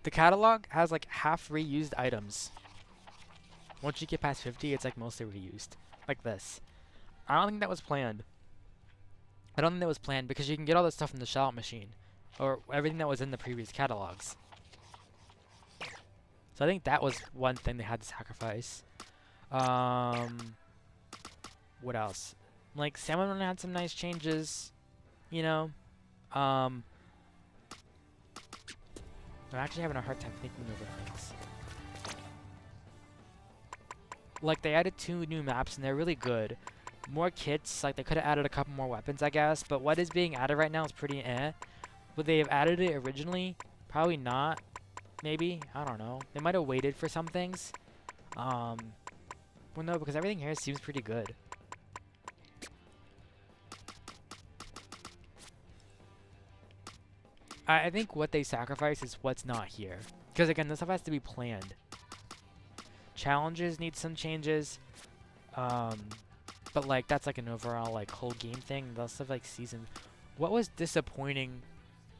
the catalog has like half reused items. Once you get past 50, it's like mostly reused, like this. I don't think that was planned. I don't think that was planned because you can get all this stuff from the Shell machine, or everything that was in the previous catalogs. So I think that was one thing they had to sacrifice. What else? Like, Salmon Run had some nice changes, you know. I'm actually having a hard time thinking over things. Like, they added 2 new maps and they're really good. More kits, like they could have added a couple more weapons, I guess, but what is being added right now is pretty eh. Would they have added it originally? Probably not. Maybe, I don't know. They might have waited for some things. Well, no, because everything here seems pretty good. I think what they sacrifice is what's not here. Because again, this stuff has to be planned. Challenges need some changes. But like, that's like an overall like whole game thing. Those stuff like season. What was disappointing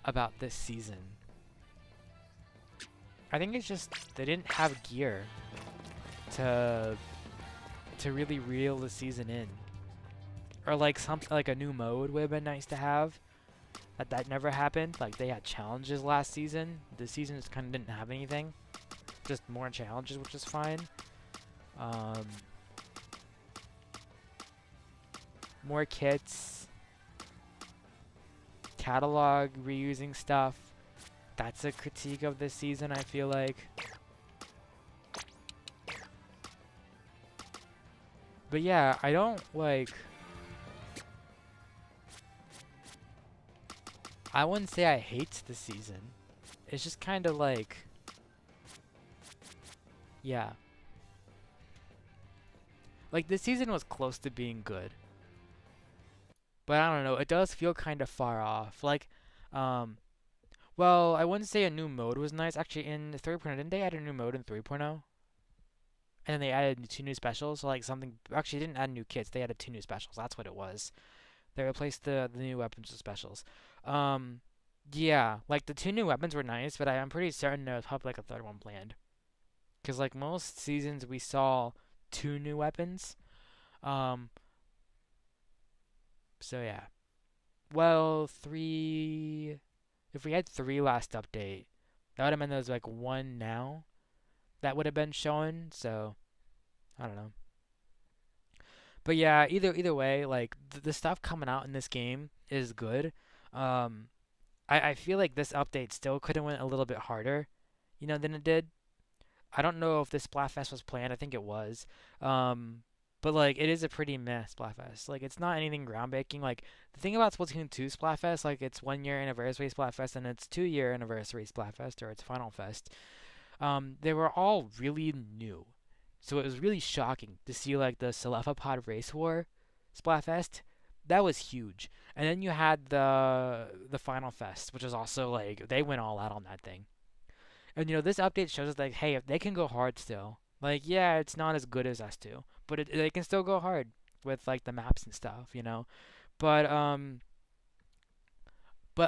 about this season? I think it's just they didn't have gear to really reel the season in. Or like something like a new mode would have been nice to have. That never happened. Like they had challenges last season. This season just kind of didn't have anything. Just more challenges, which is fine. More kits. Catalog reusing stuff. That's a critique of this season, I feel like. But yeah, I don't like... I wouldn't say I hate the season. It's just kind of like... Yeah. Like, this season was close to being good. But I don't know, it does feel kind of far off. Like, well, I wouldn't say a new mode was nice. Actually, in 3.0, didn't they add a new mode in 3.0? And then they added 2 new specials, so like something... Actually, they didn't add new kits, they added 2 new specials. That's what it was. They replaced the new weapons with specials. Um, yeah, like the two new weapons were nice, but I'm pretty certain there's probably like a third one planned. Because like most seasons, we saw two new weapons. Um, so yeah. Well, three. If we had three last update, that would have meant there was like one now that would have been shown. So I don't know. But yeah, either way, like the stuff coming out in this game is good. Um, I feel like this update still could have went a little bit harder, than it did. I don't know if this Splatfest was planned. I think it was. Um, but like it is a pretty meh Splatfest. Like it's not anything groundbreaking. Like the thing about Splatoon 2 Splatfest, like it's 1 year anniversary Splatfest and it's 2 year anniversary Splatfest or it's Final Fest. They were all really new. So it was really shocking to see like the Cephalopods Race War Splatfest. That was huge. And then you had the Final Fest, which was also like they went all out on that thing. And this update shows us like, hey, if they can go hard still. Like, yeah, it's not as good as S2, but they can still go hard with like the maps and stuff. But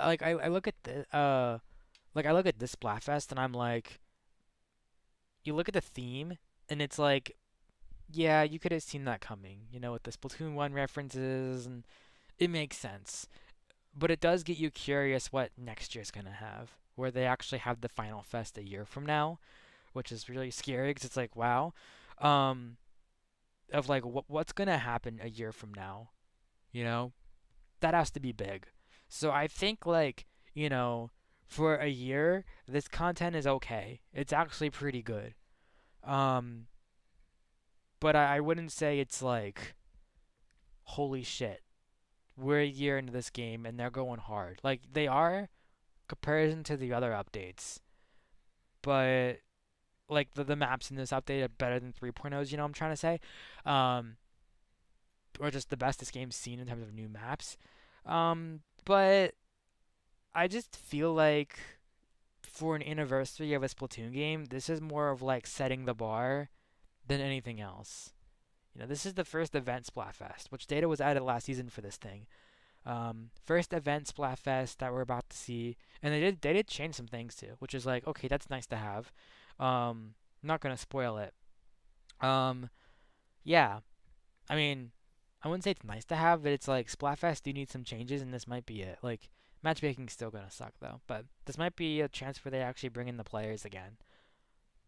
like I look at I look at this Splatfest and I'm like, you look at the theme and it's like, yeah, you could have seen that coming, with the Splatoon 1 references, and it makes sense. But it does get you curious what next year's gonna have, where they actually have the Final Fest a year from now, which is really scary because it's like, wow, um, of like what's gonna happen a year from now, you know? That has to be big. So I think like, for a year, this content is okay. It's actually pretty good. Um, but I wouldn't say it's like, holy shit, we're a year into this game and they're going hard. Like they are comparison to the other updates, but like the maps in this update are better than 3.0's, I'm trying to say. Um, or just the best this game's seen in terms of new maps. But I just feel like for an anniversary of a Splatoon game, this is more of like setting the bar than anything else. This is the first event Splatfest, which data was added last season for this thing. First event Splatfest that we're about to see, and they did change some things too, which is like, okay, that's nice to have. I'm not gonna spoil it. Um, yeah, I mean, I wouldn't say it's nice to have, but it's like Splatfest do need some changes, and this might be it. Like matchmaking's still gonna suck though, but this might be a chance where they actually bring in the players again.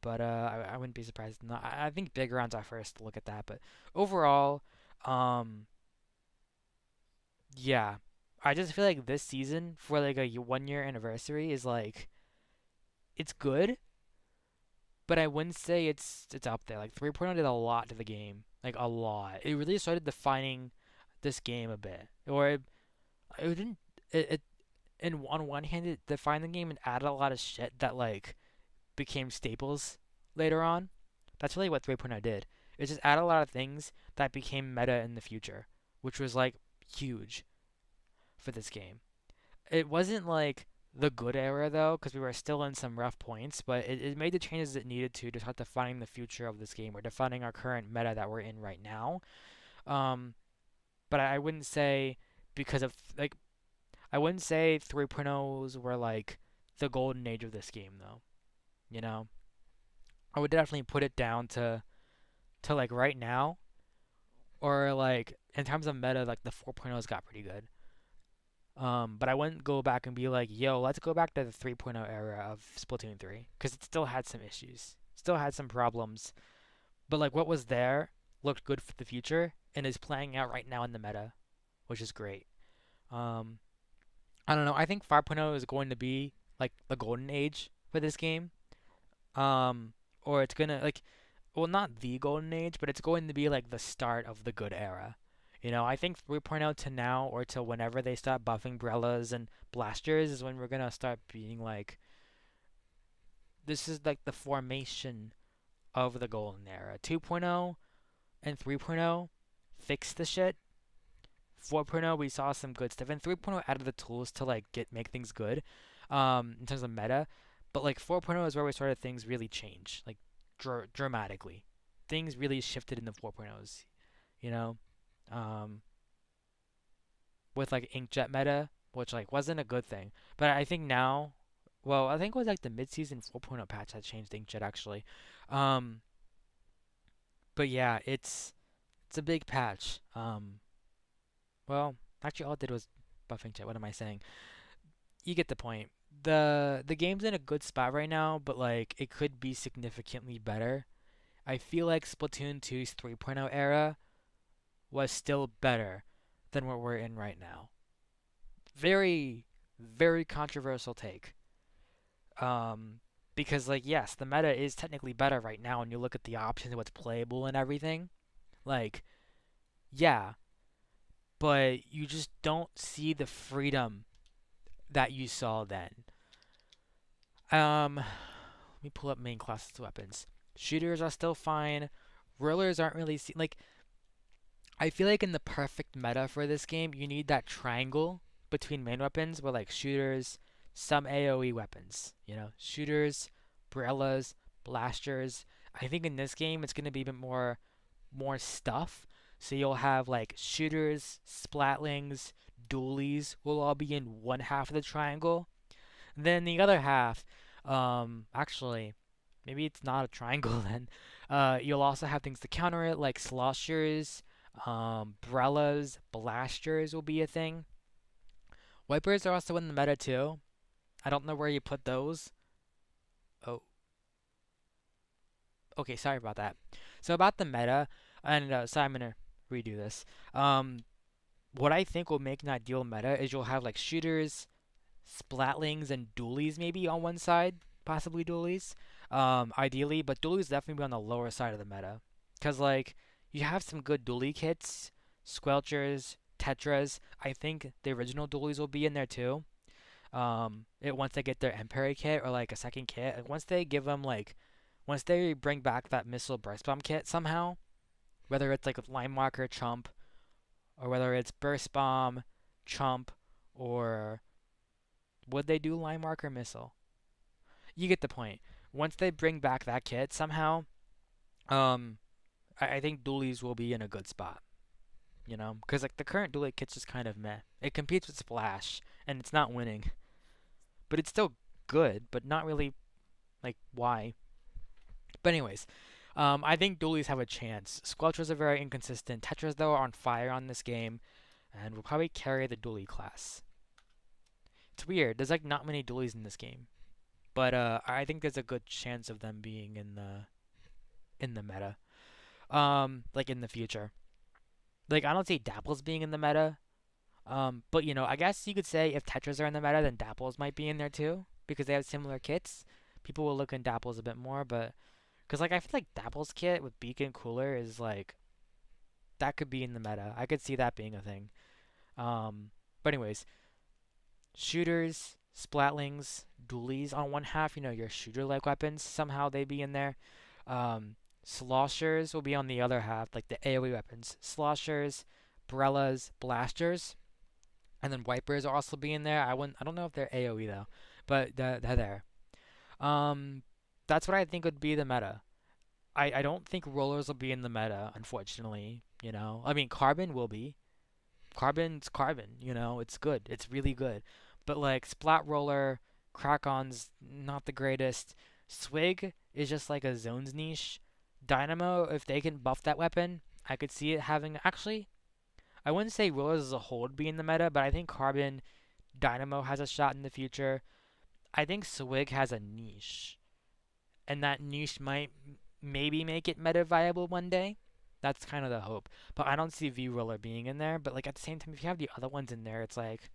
But I wouldn't be surprised. Not, I think big rounds are first to look at that, but overall, um, yeah, I just feel like this season for like a 1 year anniversary is like it's good, but I wouldn't say it's up there. Like 3.0 did a lot to the game, like a lot. It really started defining this game a bit, or it didn't. It and on one hand it defined the game and added a lot of shit that like became staples later on. That's really what 3.0 did. It just added a lot of things that became meta in the future, which was like huge for this game. It wasn't like the good era though, because we were still in some rough points, but it made the changes it needed to start defining the future of this game or defining our current meta that we're in right now. Um, but I wouldn't say because of like I wouldn't say 3.0s were like the golden age of this game though. You know, I would definitely put it down to like right now, or like in terms of meta, like the 4.0s got pretty good. But I wouldn't go back and be like, yo, let's go back to the 3.0 era of Splatoon 3 because it still had some issues, still had some problems. But like what was there looked good for the future and is playing out right now in the meta, which is great. Um, I don't know. I think 5.0 is going to be like the golden age for this game. Um, or it's gonna like, well, not the golden age, but it's going to be like the start of the good era. I think 3.0 to now or to whenever they stop buffing Brellas and Blasters is when we're gonna start being like, this is like the formation of the golden era. 2.0 and 3.0 fixed the shit. 4.0 we saw some good stuff, and 3.0 added the tools to like make things good, in terms of meta. But like 4.0 is where we started things really change, like dramatically. Things really shifted in the 4.0s, you know. Um, with like Inkjet meta, which like wasn't a good thing. But I think now, well, I think it was like the mid-season 4.0 patch that changed Inkjet actually. Um, but yeah, it's a big patch. Well, actually all it did was buff Inkjet. What am I saying? You get the point. The game's in a good spot right now, but like it could be significantly better. I feel like Splatoon 2's 3.0 era was still better than what we're in right now. Very, very controversial take. Um, because like yes, the meta is technically better right now, and you look at the options, what's playable and everything. Like yeah, but you just don't see the freedom that you saw then. Let me pull up main classes weapons. Shooters are still fine. Rollers aren't really like I feel like in the perfect meta for this game, you need that triangle between main weapons where like shooters, some AoE weapons, shooters, umbrellas, blasters. I think in this game it's gonna be a bit more stuff. So you'll have like shooters, splatlings, dualies will all be in one half of the triangle. And then the other half, actually, maybe it's not a triangle then. You'll also have things to counter it, like sloshers, umbrellas, blasters will be a thing. Wipers are also in the meta too. I don't know where you put those. Oh, okay, sorry about that. So about the meta, and so I'm gonna redo this. What I think will make an ideal meta is you'll have like shooters, splatlings, and dualies maybe on one side, possibly dualies. Ideally, but dualies definitely be on the lower side of the meta, cause like you have some good dualie kits, squelchers, tetras. I think the original dualies will be in there too. Once they get their Empire kit or like a second kit, like, once they bring back that missile burst bomb kit somehow, whether it's like a line marker chump or whether it's burst bomb chump or would they do line marker missile? You get the point. Once they bring back that kit somehow, um, I think dualies will be in a good spot. Because like the current dualie kit's just kind of meh. It competes with Splash and it's not winning, but it's still good, but not really like why. But anyways, I think dualies have a chance. Squelchers are very inconsistent. Tetras though are on fire on this game, and will probably carry the dualie class. It's weird. There's like not many dualies in this game, but I think there's a good chance of them being in the meta. Like in the future. Like I don't see Dapples being in the meta. But I guess you could say if Tetras are in the meta, then Dapples might be in there too because they have similar kits. People will look in Dapples a bit more, but because like I feel like Dapples kit with Beacon Cooler is like that could be in the meta. I could see that being a thing. But anyways, shooters, splatlings, dualies on one half. Your shooter-like weapons somehow they be in there. Sloshers will be on the other half, like the AoE weapons. Sloshers, umbrellas, blasters, and then wipers will also be in there. I don't know if they're AoE though, but they're there. Um, that's what I think would be the meta. I don't think rollers will be in the meta, unfortunately. I mean, carbon will be. Carbon's carbon. It's good. It's really good. But like splat roller, Krakon's not the greatest. Swig is just like a zones niche. Dynamo, if they can buff that weapon, I could see it having actually. I wouldn't say rollers as a whole would be in the meta, but I think carbon, Dynamo has a shot in the future. I think Swig has a niche, and that niche might maybe make it meta viable one day. That's kind of the hope. But I don't see V Roller being in there. But like at the same time, if you have the other ones in there, it's like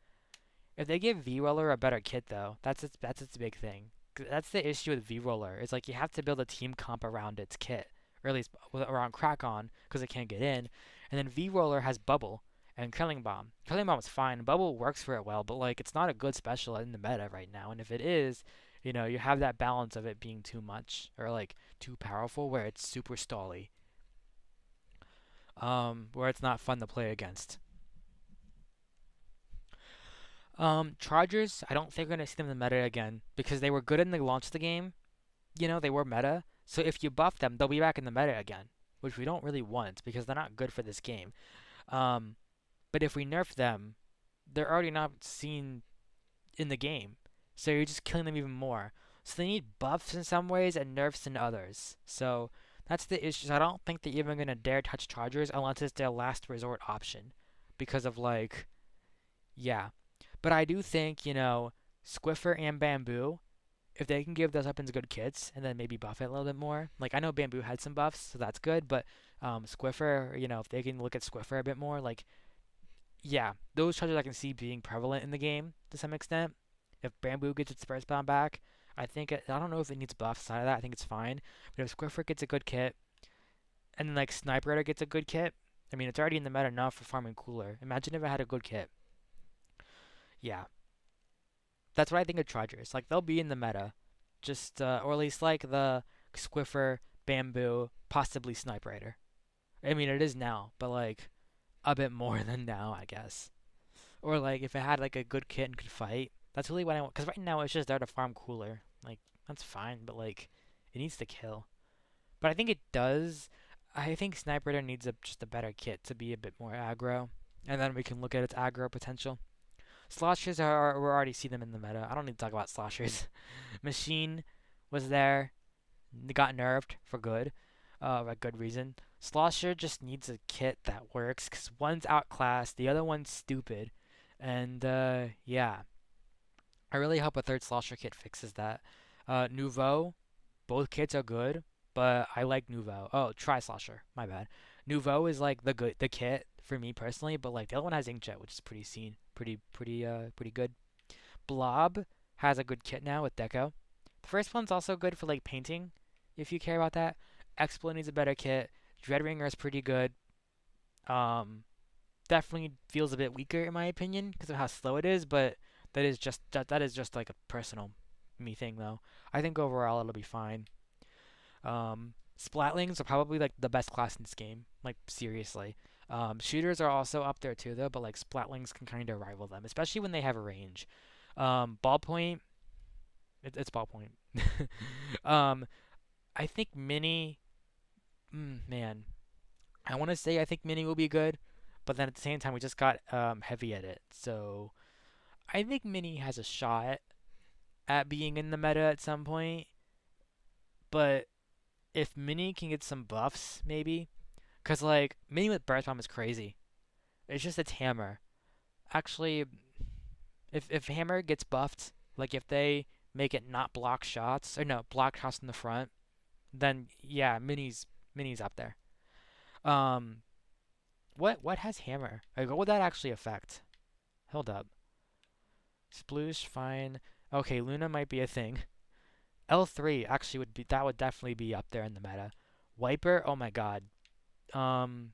if they give V Roller a better kit though, that's its big thing. That's the issue with V Roller. It's like you have to build a team comp around its kit, or at least around Krakon, because it can't get in. And then V Roller has Bubble and Killing Bomb. Killing Bomb is fine. Bubble works for it well, but like it's not a good special in the meta right now. And if it is, you have that balance of it being too much or like too powerful, where it's super stally, where it's not fun to play against. Chargers, I don't think we're gonna see them in the meta again because they were good in the launch of the game. They were meta. So if you buff them, they'll be back in the meta again, which we don't really want because they're not good for this game. Um, but if we nerf them, they're already not seen in the game. So you're just killing them even more. So they need buffs in some ways and nerfs in others. So that's the issue. I don't think they're even gonna dare touch Chargers unless it's their last resort option, because of like, yeah. But I do think Squiffer and Bamboo, if they can give those weapons good kits and then maybe buff it a little bit more. Like I know Bamboo had some buffs, so that's good. But Squiffer, if they can look at Squiffer a bit more, like yeah, those charges I can see being prevalent in the game to some extent. If Bamboo gets its burst bomb back, I don't know if it needs buffs side of that. I think it's fine. But if Squiffer gets a good kit, and then like Sniper Raider gets a good kit, I mean it's already in the meta enough for farming cooler. Imagine if it had a good kit. Yeah, that's what I think of Chargers. Like they'll be in the meta, just or at least like the Squiffer, Bamboo, possibly Sniper Raider. I mean it is now, but like a bit more than now, I guess. Or like if it had like a good kit and could fight. That's really what I want. Because right now it's just there to farm cooler. Like that's fine, but like it needs to kill. But I think it does. I think Sniper Raider needs just a better kit to be a bit more aggro, and then we can look at its aggro potential. Sloshers we already see them in the meta. I don't need to talk about sloshers. Machine was there, got nerfed for good, a good reason. Slosher just needs a kit that works because one's outclassed, the other one's stupid, and yeah, I really hope a third Slosher kit fixes that. Nouveau, both kits are good, but I like Nouveau. Oh, try Slosher, my bad. Nouveau is like the kit for me personally, but like the other one has Inkjet, which is pretty good. Blob has a good kit now with Deco. The first one's also good for like painting, if you care about that. Explo needs a better kit. Dreadringer is pretty good. Definitely feels a bit weaker in my opinion because of how slow it is, but that is just like a personal me thing though. I think overall it'll be fine. Splatlings are probably like the best class in this game, like seriously. Shooters are also up there too though, but like Splatlings can kind of rival them, especially when they have a range. Ballpoint, it's ballpoint. um, I think Mini, man, I want to say I think Mini will be good, but then at the same time we just got Heavy Edit, so I think Mini has a shot at being in the meta at some point. But if Mini can get some buffs, maybe, because like Mini with Burst Bomb is crazy. It's just its hammer. Actually, if hammer gets buffed, like if they make it not block shots or no block shots in the front, then yeah, Mini's up there. Um, what has hammer? Like, what would that actually affect? Hold up. Sploosh, fine. Okay, Luna might be a thing. L3 actually would definitely be up there in the meta. Wiper, oh my god. Um,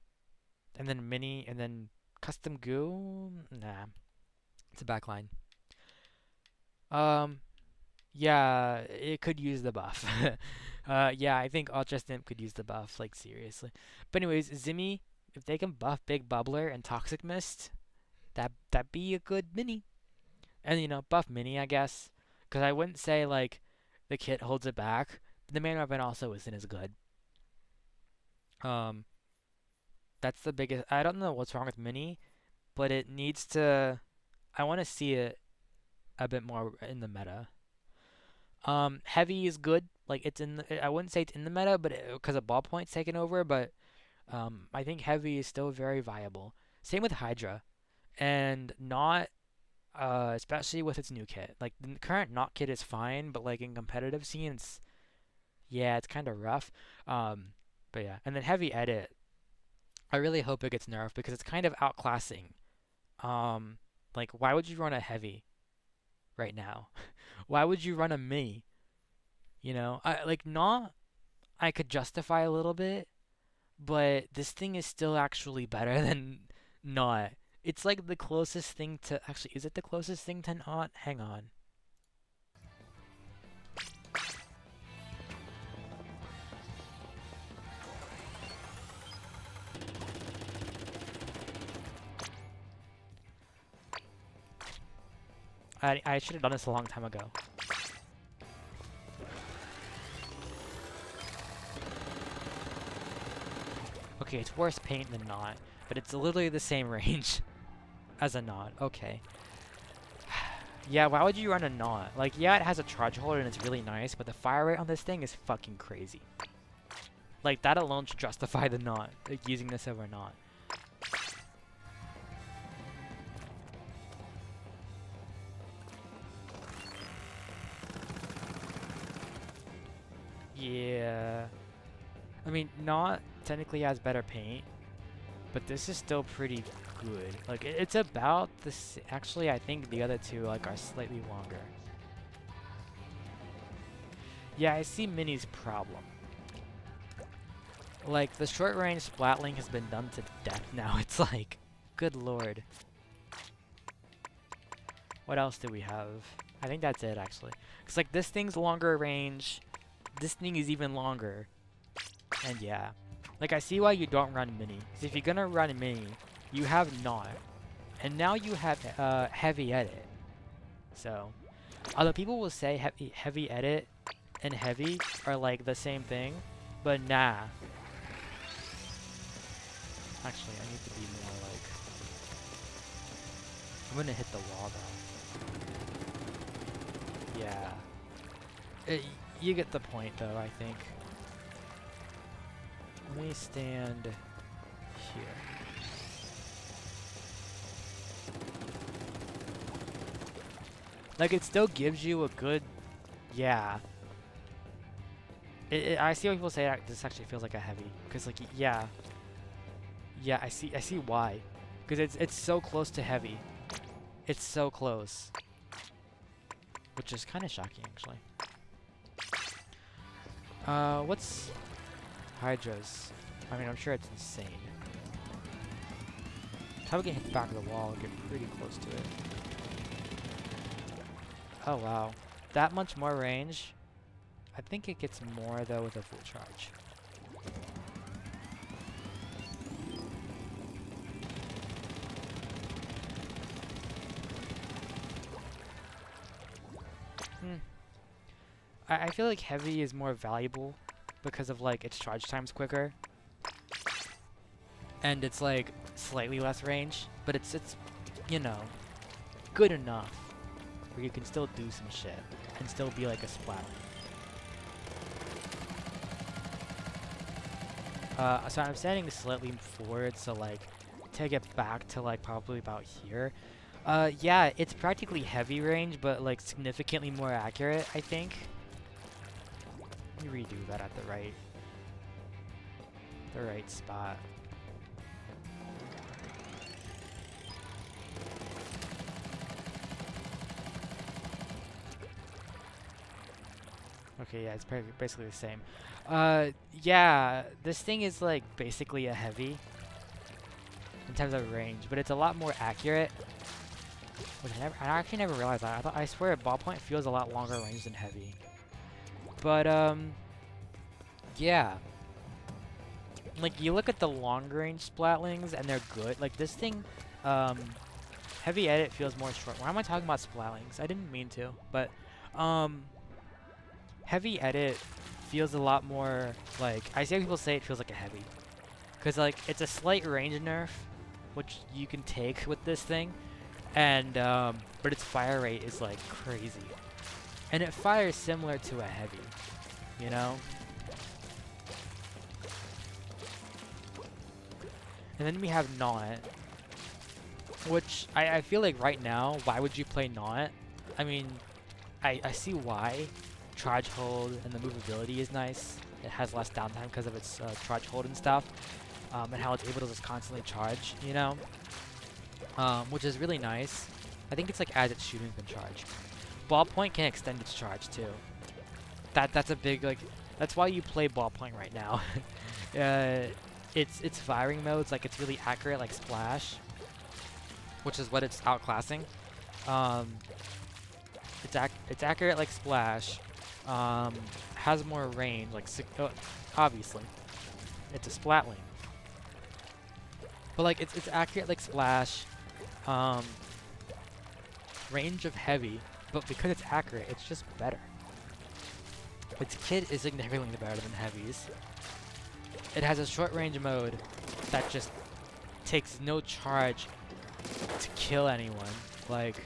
and then Mini, and then Custom Goo, nah, it's a backline. Um, yeah, it could use the buff. Yeah, I think Ultra Stimp could use the buff, like seriously. But anyways, Zimmy, if they can buff Big Bubbler and Toxic Mist, that'd be a good Mini. And buff Mini, I guess, because I wouldn't say like the kit holds it back. But the main weapon also isn't as good. Um, that's the biggest. I don't know what's wrong with Mini, but it needs to. I want to see it a bit more in the meta. Heavy is good. Like it's in. I wouldn't say it's in the meta, but because of ballpoint's taken over. But I think heavy is still very viable. Same with Hydra, and not. Especially with its new kit. Like the current not kit is fine, but like in competitive scenes, yeah, it's kind of rough. But yeah, and then heavy edit. I really hope it gets nerfed because it's kind of outclassing. Like why would you run a heavy right now? Why would you run a mini? I like not. I could justify a little bit, but this thing is still actually better than not. It's like the closest thing to actually. Is it the closest thing to not? Hang on. I should have done this a long time ago. Okay, it's worse paint than not, but it's literally the same range. As a Knot, okay. Yeah, why would you run a Knot? Like, yeah, it has a charge holder and it's really nice, but the fire rate on this thing is fucking crazy. Like, that alone should justify the Knot, like, using this over Knot. Yeah. I mean, Knot technically has better paint, but this is still pretty good. Like, it's about this. Actually, I think the other two, like, are slightly longer. Yeah, I see Mini's problem. Like, the short range Splatling has been done to death now. It's like, good lord. What else do we have? I think that's it, actually. Because, like, this thing's longer range. This thing is even longer. And yeah. Like, I see why you don't run Mini. Because if you're gonna run Mini, you have Knot. And now you have Heavy Edit. So, other people will say Heavy Edit and Heavy are, like, the same thing. But nah. Actually, I need to be more, like... I'm gonna hit the wall, though. Yeah. You get the point, though, I think. Let me stand here. Like, it still gives you a good... Yeah. I see why people say this actually feels like a heavy. Because, like, yeah. Yeah, I see why. Because it's so close to heavy. It's so close. Which is kind of shocking, actually. What's Hydra's? I mean, I'm sure it's insane. How we can hit the back of the wall and get pretty close to it. Oh, wow. That much more range? I think it gets more, though, with a full charge. I feel like heavy is more valuable because of, like, its charge time's quicker. And it's, like, slightly less range, but it's you know, good enough where you can still do some shit and still be like a Splatling. So I'm standing slightly forward, so, like, to get back to, like, probably about here. Yeah, it's practically heavy range, but, like, significantly more accurate, I think. Let me redo that at the right spot. Okay, yeah, it's basically the same. Yeah, this thing is, like, basically a heavy in terms of range, but it's a lot more accurate. Which I actually never realized that. I swear ballpoint feels a lot longer range than heavy. But, yeah. Like, you look at the long range Splatlings, and they're good. Like, this thing, Heavy Edit feels more short. Why am I talking about Splatlings? I didn't mean to, but, Heavy Edit feels a lot more, like, I see how people say it feels like a heavy. Because, like, it's a slight range nerf, which you can take with this thing. And, but its fire rate is, like, crazy. And it fires similar to a heavy, you know? And then we have Knot, which I feel like right now, why would you play Knot? I mean, I see why. Charge hold and the movability is nice. It has less downtime because of its charge hold and stuff. And how it's able to just constantly charge, you know? Which is really nice. I think it's like as its shooting can charge. Ballpoint can extend its charge too. That's a big, like, that's why you play Ballpoint right now. Its firing modes, like, it's really accurate, like Splash, which is what it's outclassing. It's accurate like Splash. Has more range, like obviously, it's a Splatling. But like it's accurate like Splash. Range of heavy, but because it's accurate, it's just better. Its kit is significantly better than heavies. It has a short range mode that just takes no charge to kill anyone. Like,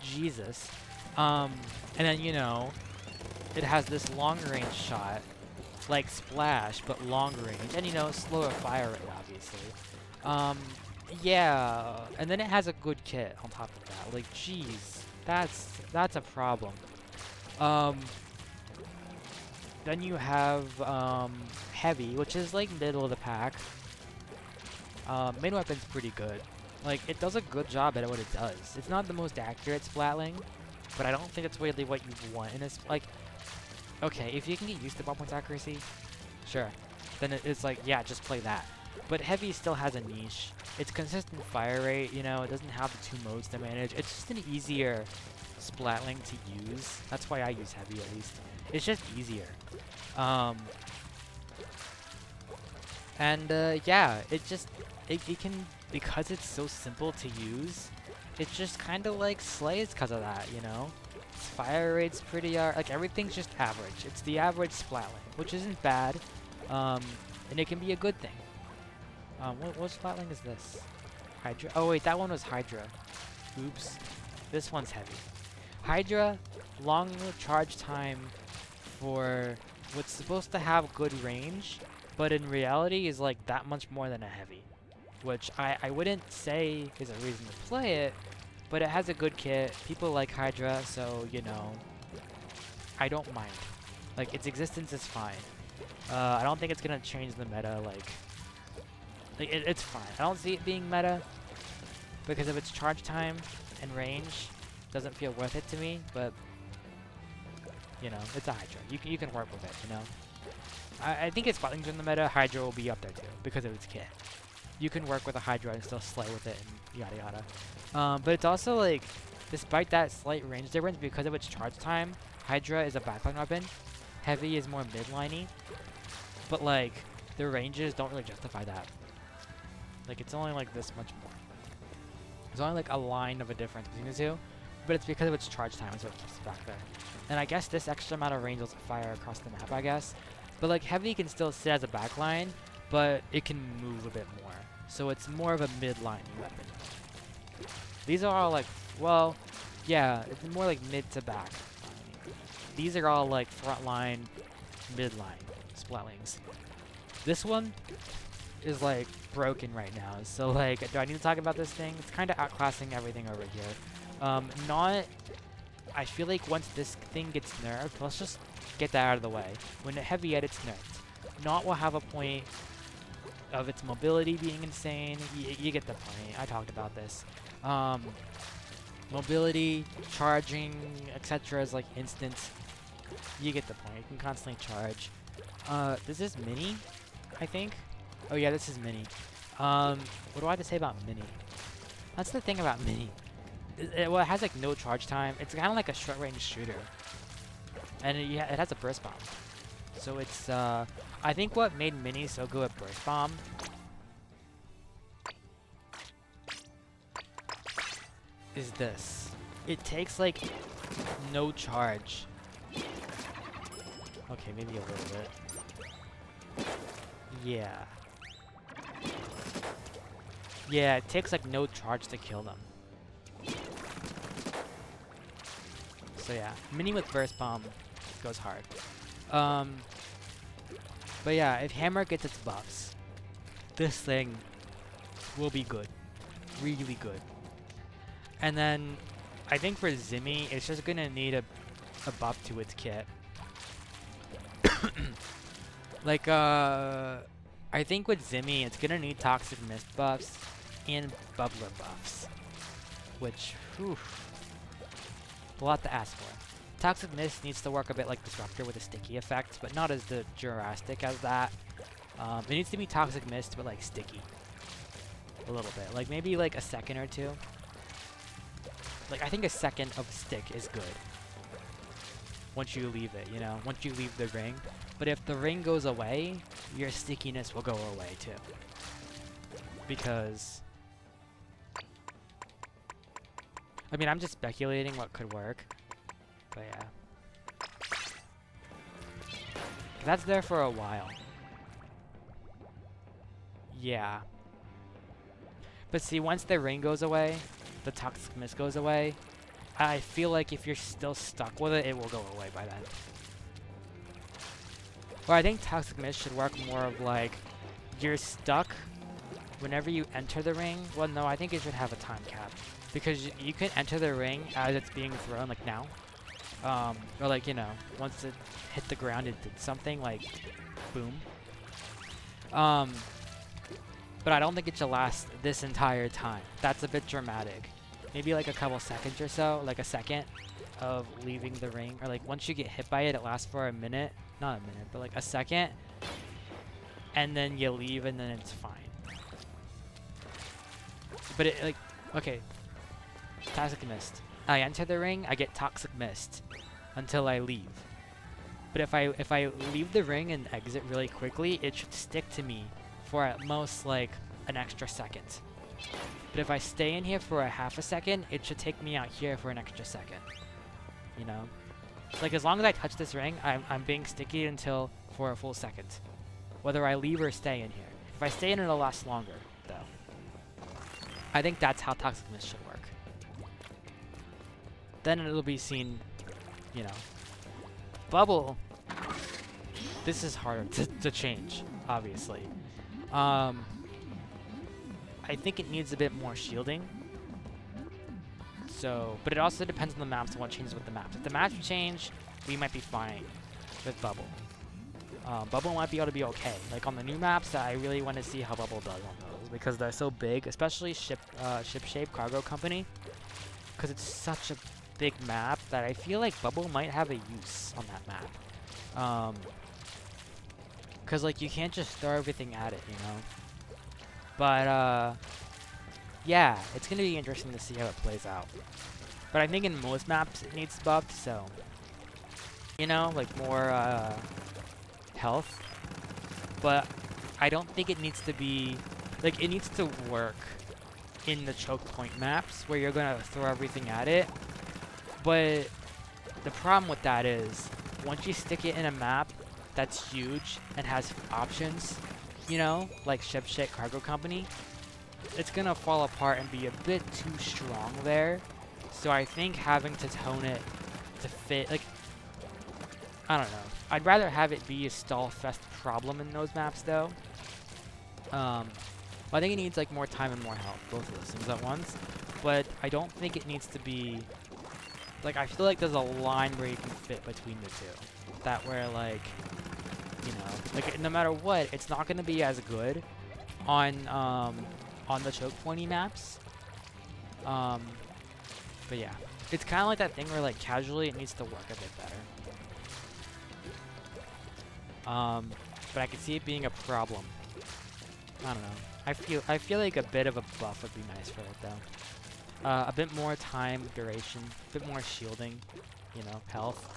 Jesus. And then, you know, it has this long range shot, like Splash, but long range, and you know, slower fire rate, obviously. Yeah, and then it has a good kit on top of that. Like, jeez, that's a problem. Then you have Heavy, which is like middle of the pack. Main weapon's pretty good. Like, it does a good job at what it does. It's not the most accurate Splatling, but I don't think it's really what you want in a like. Okay, if you can get used to ballpoint accuracy, sure. Then it's like, yeah, just play that. But Heavy still has a niche. It's consistent fire rate, you know, it doesn't have the 2 modes to manage. It's just an easier Splatling to use. That's why I use Heavy, at least. It's just easier. Yeah, it can, because it's so simple to use, it just kind of like slays because of that, you know? Its fire rate's pretty, like everything's just average. It's the average Splatling, which isn't bad, and it can be a good thing. What Splatling is this? Hydra? Oh wait, that one was Hydra. Oops. This one's Heavy. Hydra, long charge time for what's supposed to have good range, but in reality is like that much more than a Heavy. Which I wouldn't say is a reason to play it, but it has a good kit. People like Hydra, so, you know, I don't mind. Like, its existence is fine. I don't think it's gonna change the meta, like it's fine. I don't see it being meta because of its charge time and range. Doesn't feel worth it to me, but, you know, it's a Hydra. You can work with it, you know? I think its Spatlings in the meta, Hydra will be up there too, because of its kit. You can work with a Hydra and still slay with it and yada yada. But it's also like, despite that slight range difference, because of its charge time, Hydra is a backline weapon. Heavy is more midliney. But like, the ranges don't really justify that. Like, it's only like this much more. There's only like a line of a difference between the two, but it's because of its charge time, so it keeps it back there. And I guess this extra amount of range will fire across the map, I guess. But like, Heavy can still sit as a backline, but it can move a bit more. So it's more of a midline weapon. These are all like, well, yeah, it's more like mid to back. These are all like frontline, midline Splatlings. This one is like broken right now. So like, do I need to talk about this thing? It's kind of outclassing everything over here. I feel like once this thing gets nerfed, let's just get that out of the way. When Heavy edits nerfed, Not will have a point of its mobility being insane. You get the point. I talked about this. Mobility, charging, etc. is like instant. You get the point. You can constantly charge. This is Mini, I think. Oh yeah, this is Mini. What do I have to say about Mini? That's the thing about Mini. Well, it has like no charge time. It's kind of like a short-range shooter, and it has a burst bomb. So it's I think what made Mini so good at burst bomb is this. It takes like no charge. Okay, maybe a little bit. Yeah. Yeah, it takes like no charge to kill them. So yeah, Mini with burst bomb goes hard. But yeah, if Hammer gets its buffs, this thing will be good. Really good. And then I think for Zimmy, it's just gonna need a buff to its kit. Like, I think with Zimmy, it's gonna need Toxic Mist buffs and Bubbler buffs. Which, whew, a lot to ask for. Toxic Mist needs to work a bit like Disruptor with a sticky effect, but not as the Jurassic as that. It needs to be Toxic Mist, but like sticky. A little bit. Like maybe like a second or two. Like I think a second of stick is good. Once you leave it, you know, once you leave the ring. But if the ring goes away, your stickiness will go away too. Because, I mean, I'm just speculating what could work. But yeah. That's there for a while. Yeah. But see, once the ring goes away, the Toxic Mist goes away, I feel like if you're still stuck with it, it will go away by then. Or I think Toxic Mist should work more of like, you're stuck whenever you enter the ring. Well, no, I think it should have a time cap. Because you can enter the ring as it's being thrown, like now. Or like, you know, once it hit the ground, it did something, like, boom. But I don't think it should last this entire time. That's a bit dramatic. Maybe like a couple seconds or so, like a second of leaving the ring. Or like once you get hit by it, it lasts for a minute. Not a minute, but like a second. And then you leave and then it's fine. But it like, okay. Toxic Mist. I enter the ring, I get Toxic Mist until I leave. But if I leave the ring and exit really quickly, it should stick to me for at most like an extra second. But if I stay in here for a half a second, it should take me out here for an extra second. You know? Like as long as I touch this ring, I'm being sticky until for a full second. Whether I leave or stay in here. If I stay in, it'll last longer, though. I think that's how Toxic Mist should work. Then it'll be seen, you know. Bubble. This is harder to change, obviously. I think it needs a bit more shielding. So, but it also depends on the maps and what changes with the maps. If the maps change, we might be fine with Bubble. Bubble might be able to be okay. Like on the new maps, I really want to see how Bubble does on those because they're so big, especially Shipshape Cargo Company, because it's such a big map that I feel like Bubble might have a use on that map. Because like you can't just throw everything at it, you know. But yeah, it's gonna be interesting to see how it plays out. But I think in most maps it needs buffed, so you know, like more health. But I don't think it needs to be like it needs to work in the choke point maps where you're gonna throw everything at it. But the problem with that is once you stick it in a map that's huge and has options, you know, like Shipshape Cargo Company, it's gonna fall apart and be a bit too strong there. So I think having to tone it to fit, like, I don't know. I'd rather have it be a stall fest problem in those maps though. I think it needs like more time and more health, both of those things at once. But I don't think it needs to be, like, I feel like there's a line where you can fit between the two. That where like, you know, like no matter what, it's not gonna be as good on the choke pointy maps. But yeah, it's kind of like that thing where like casually it needs to work a bit better. But I can see it being a problem. I don't know. I feel like a bit of a buff would be nice for it though. A bit more time duration, a bit more shielding, you know, health,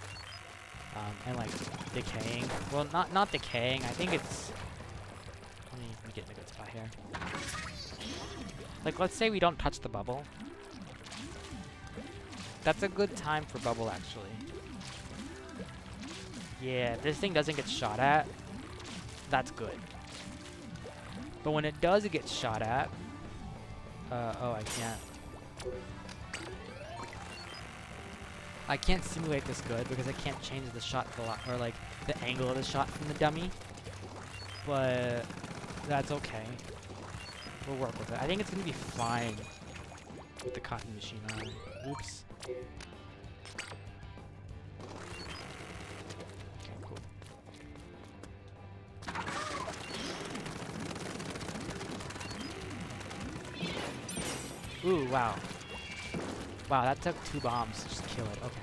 and like decaying. Well, not decaying. I think it's. Let me get in a good spot here. Like, let's say we don't touch the bubble. That's a good time for bubble, actually. Yeah, if this thing doesn't get shot at, that's good. But when it does get shot at, oh, I can't simulate this good because I can't change the shot or like the angle of the shot from the dummy. But that's okay. We'll work with it. I think it's gonna be fine with the cotton machine on. Oops. Okay, cool. Ooh, wow. Wow, that took 2 bombs to just kill it. Okay.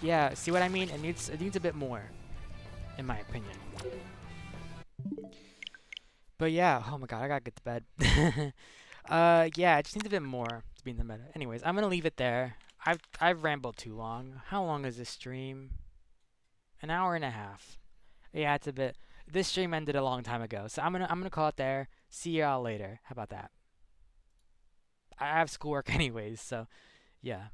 Yeah, see what I mean? It needs a bit more, in my opinion. But yeah, oh my god, I gotta get to bed. Yeah, it just needs a bit more to be in the meta. Anyways, I'm gonna leave it there. I've rambled too long. How long is this stream? An hour and a half. Yeah, it's a bit. This stream ended a long time ago, so I'm gonna call it there. See y'all later. How about that? I have schoolwork anyways, so yeah.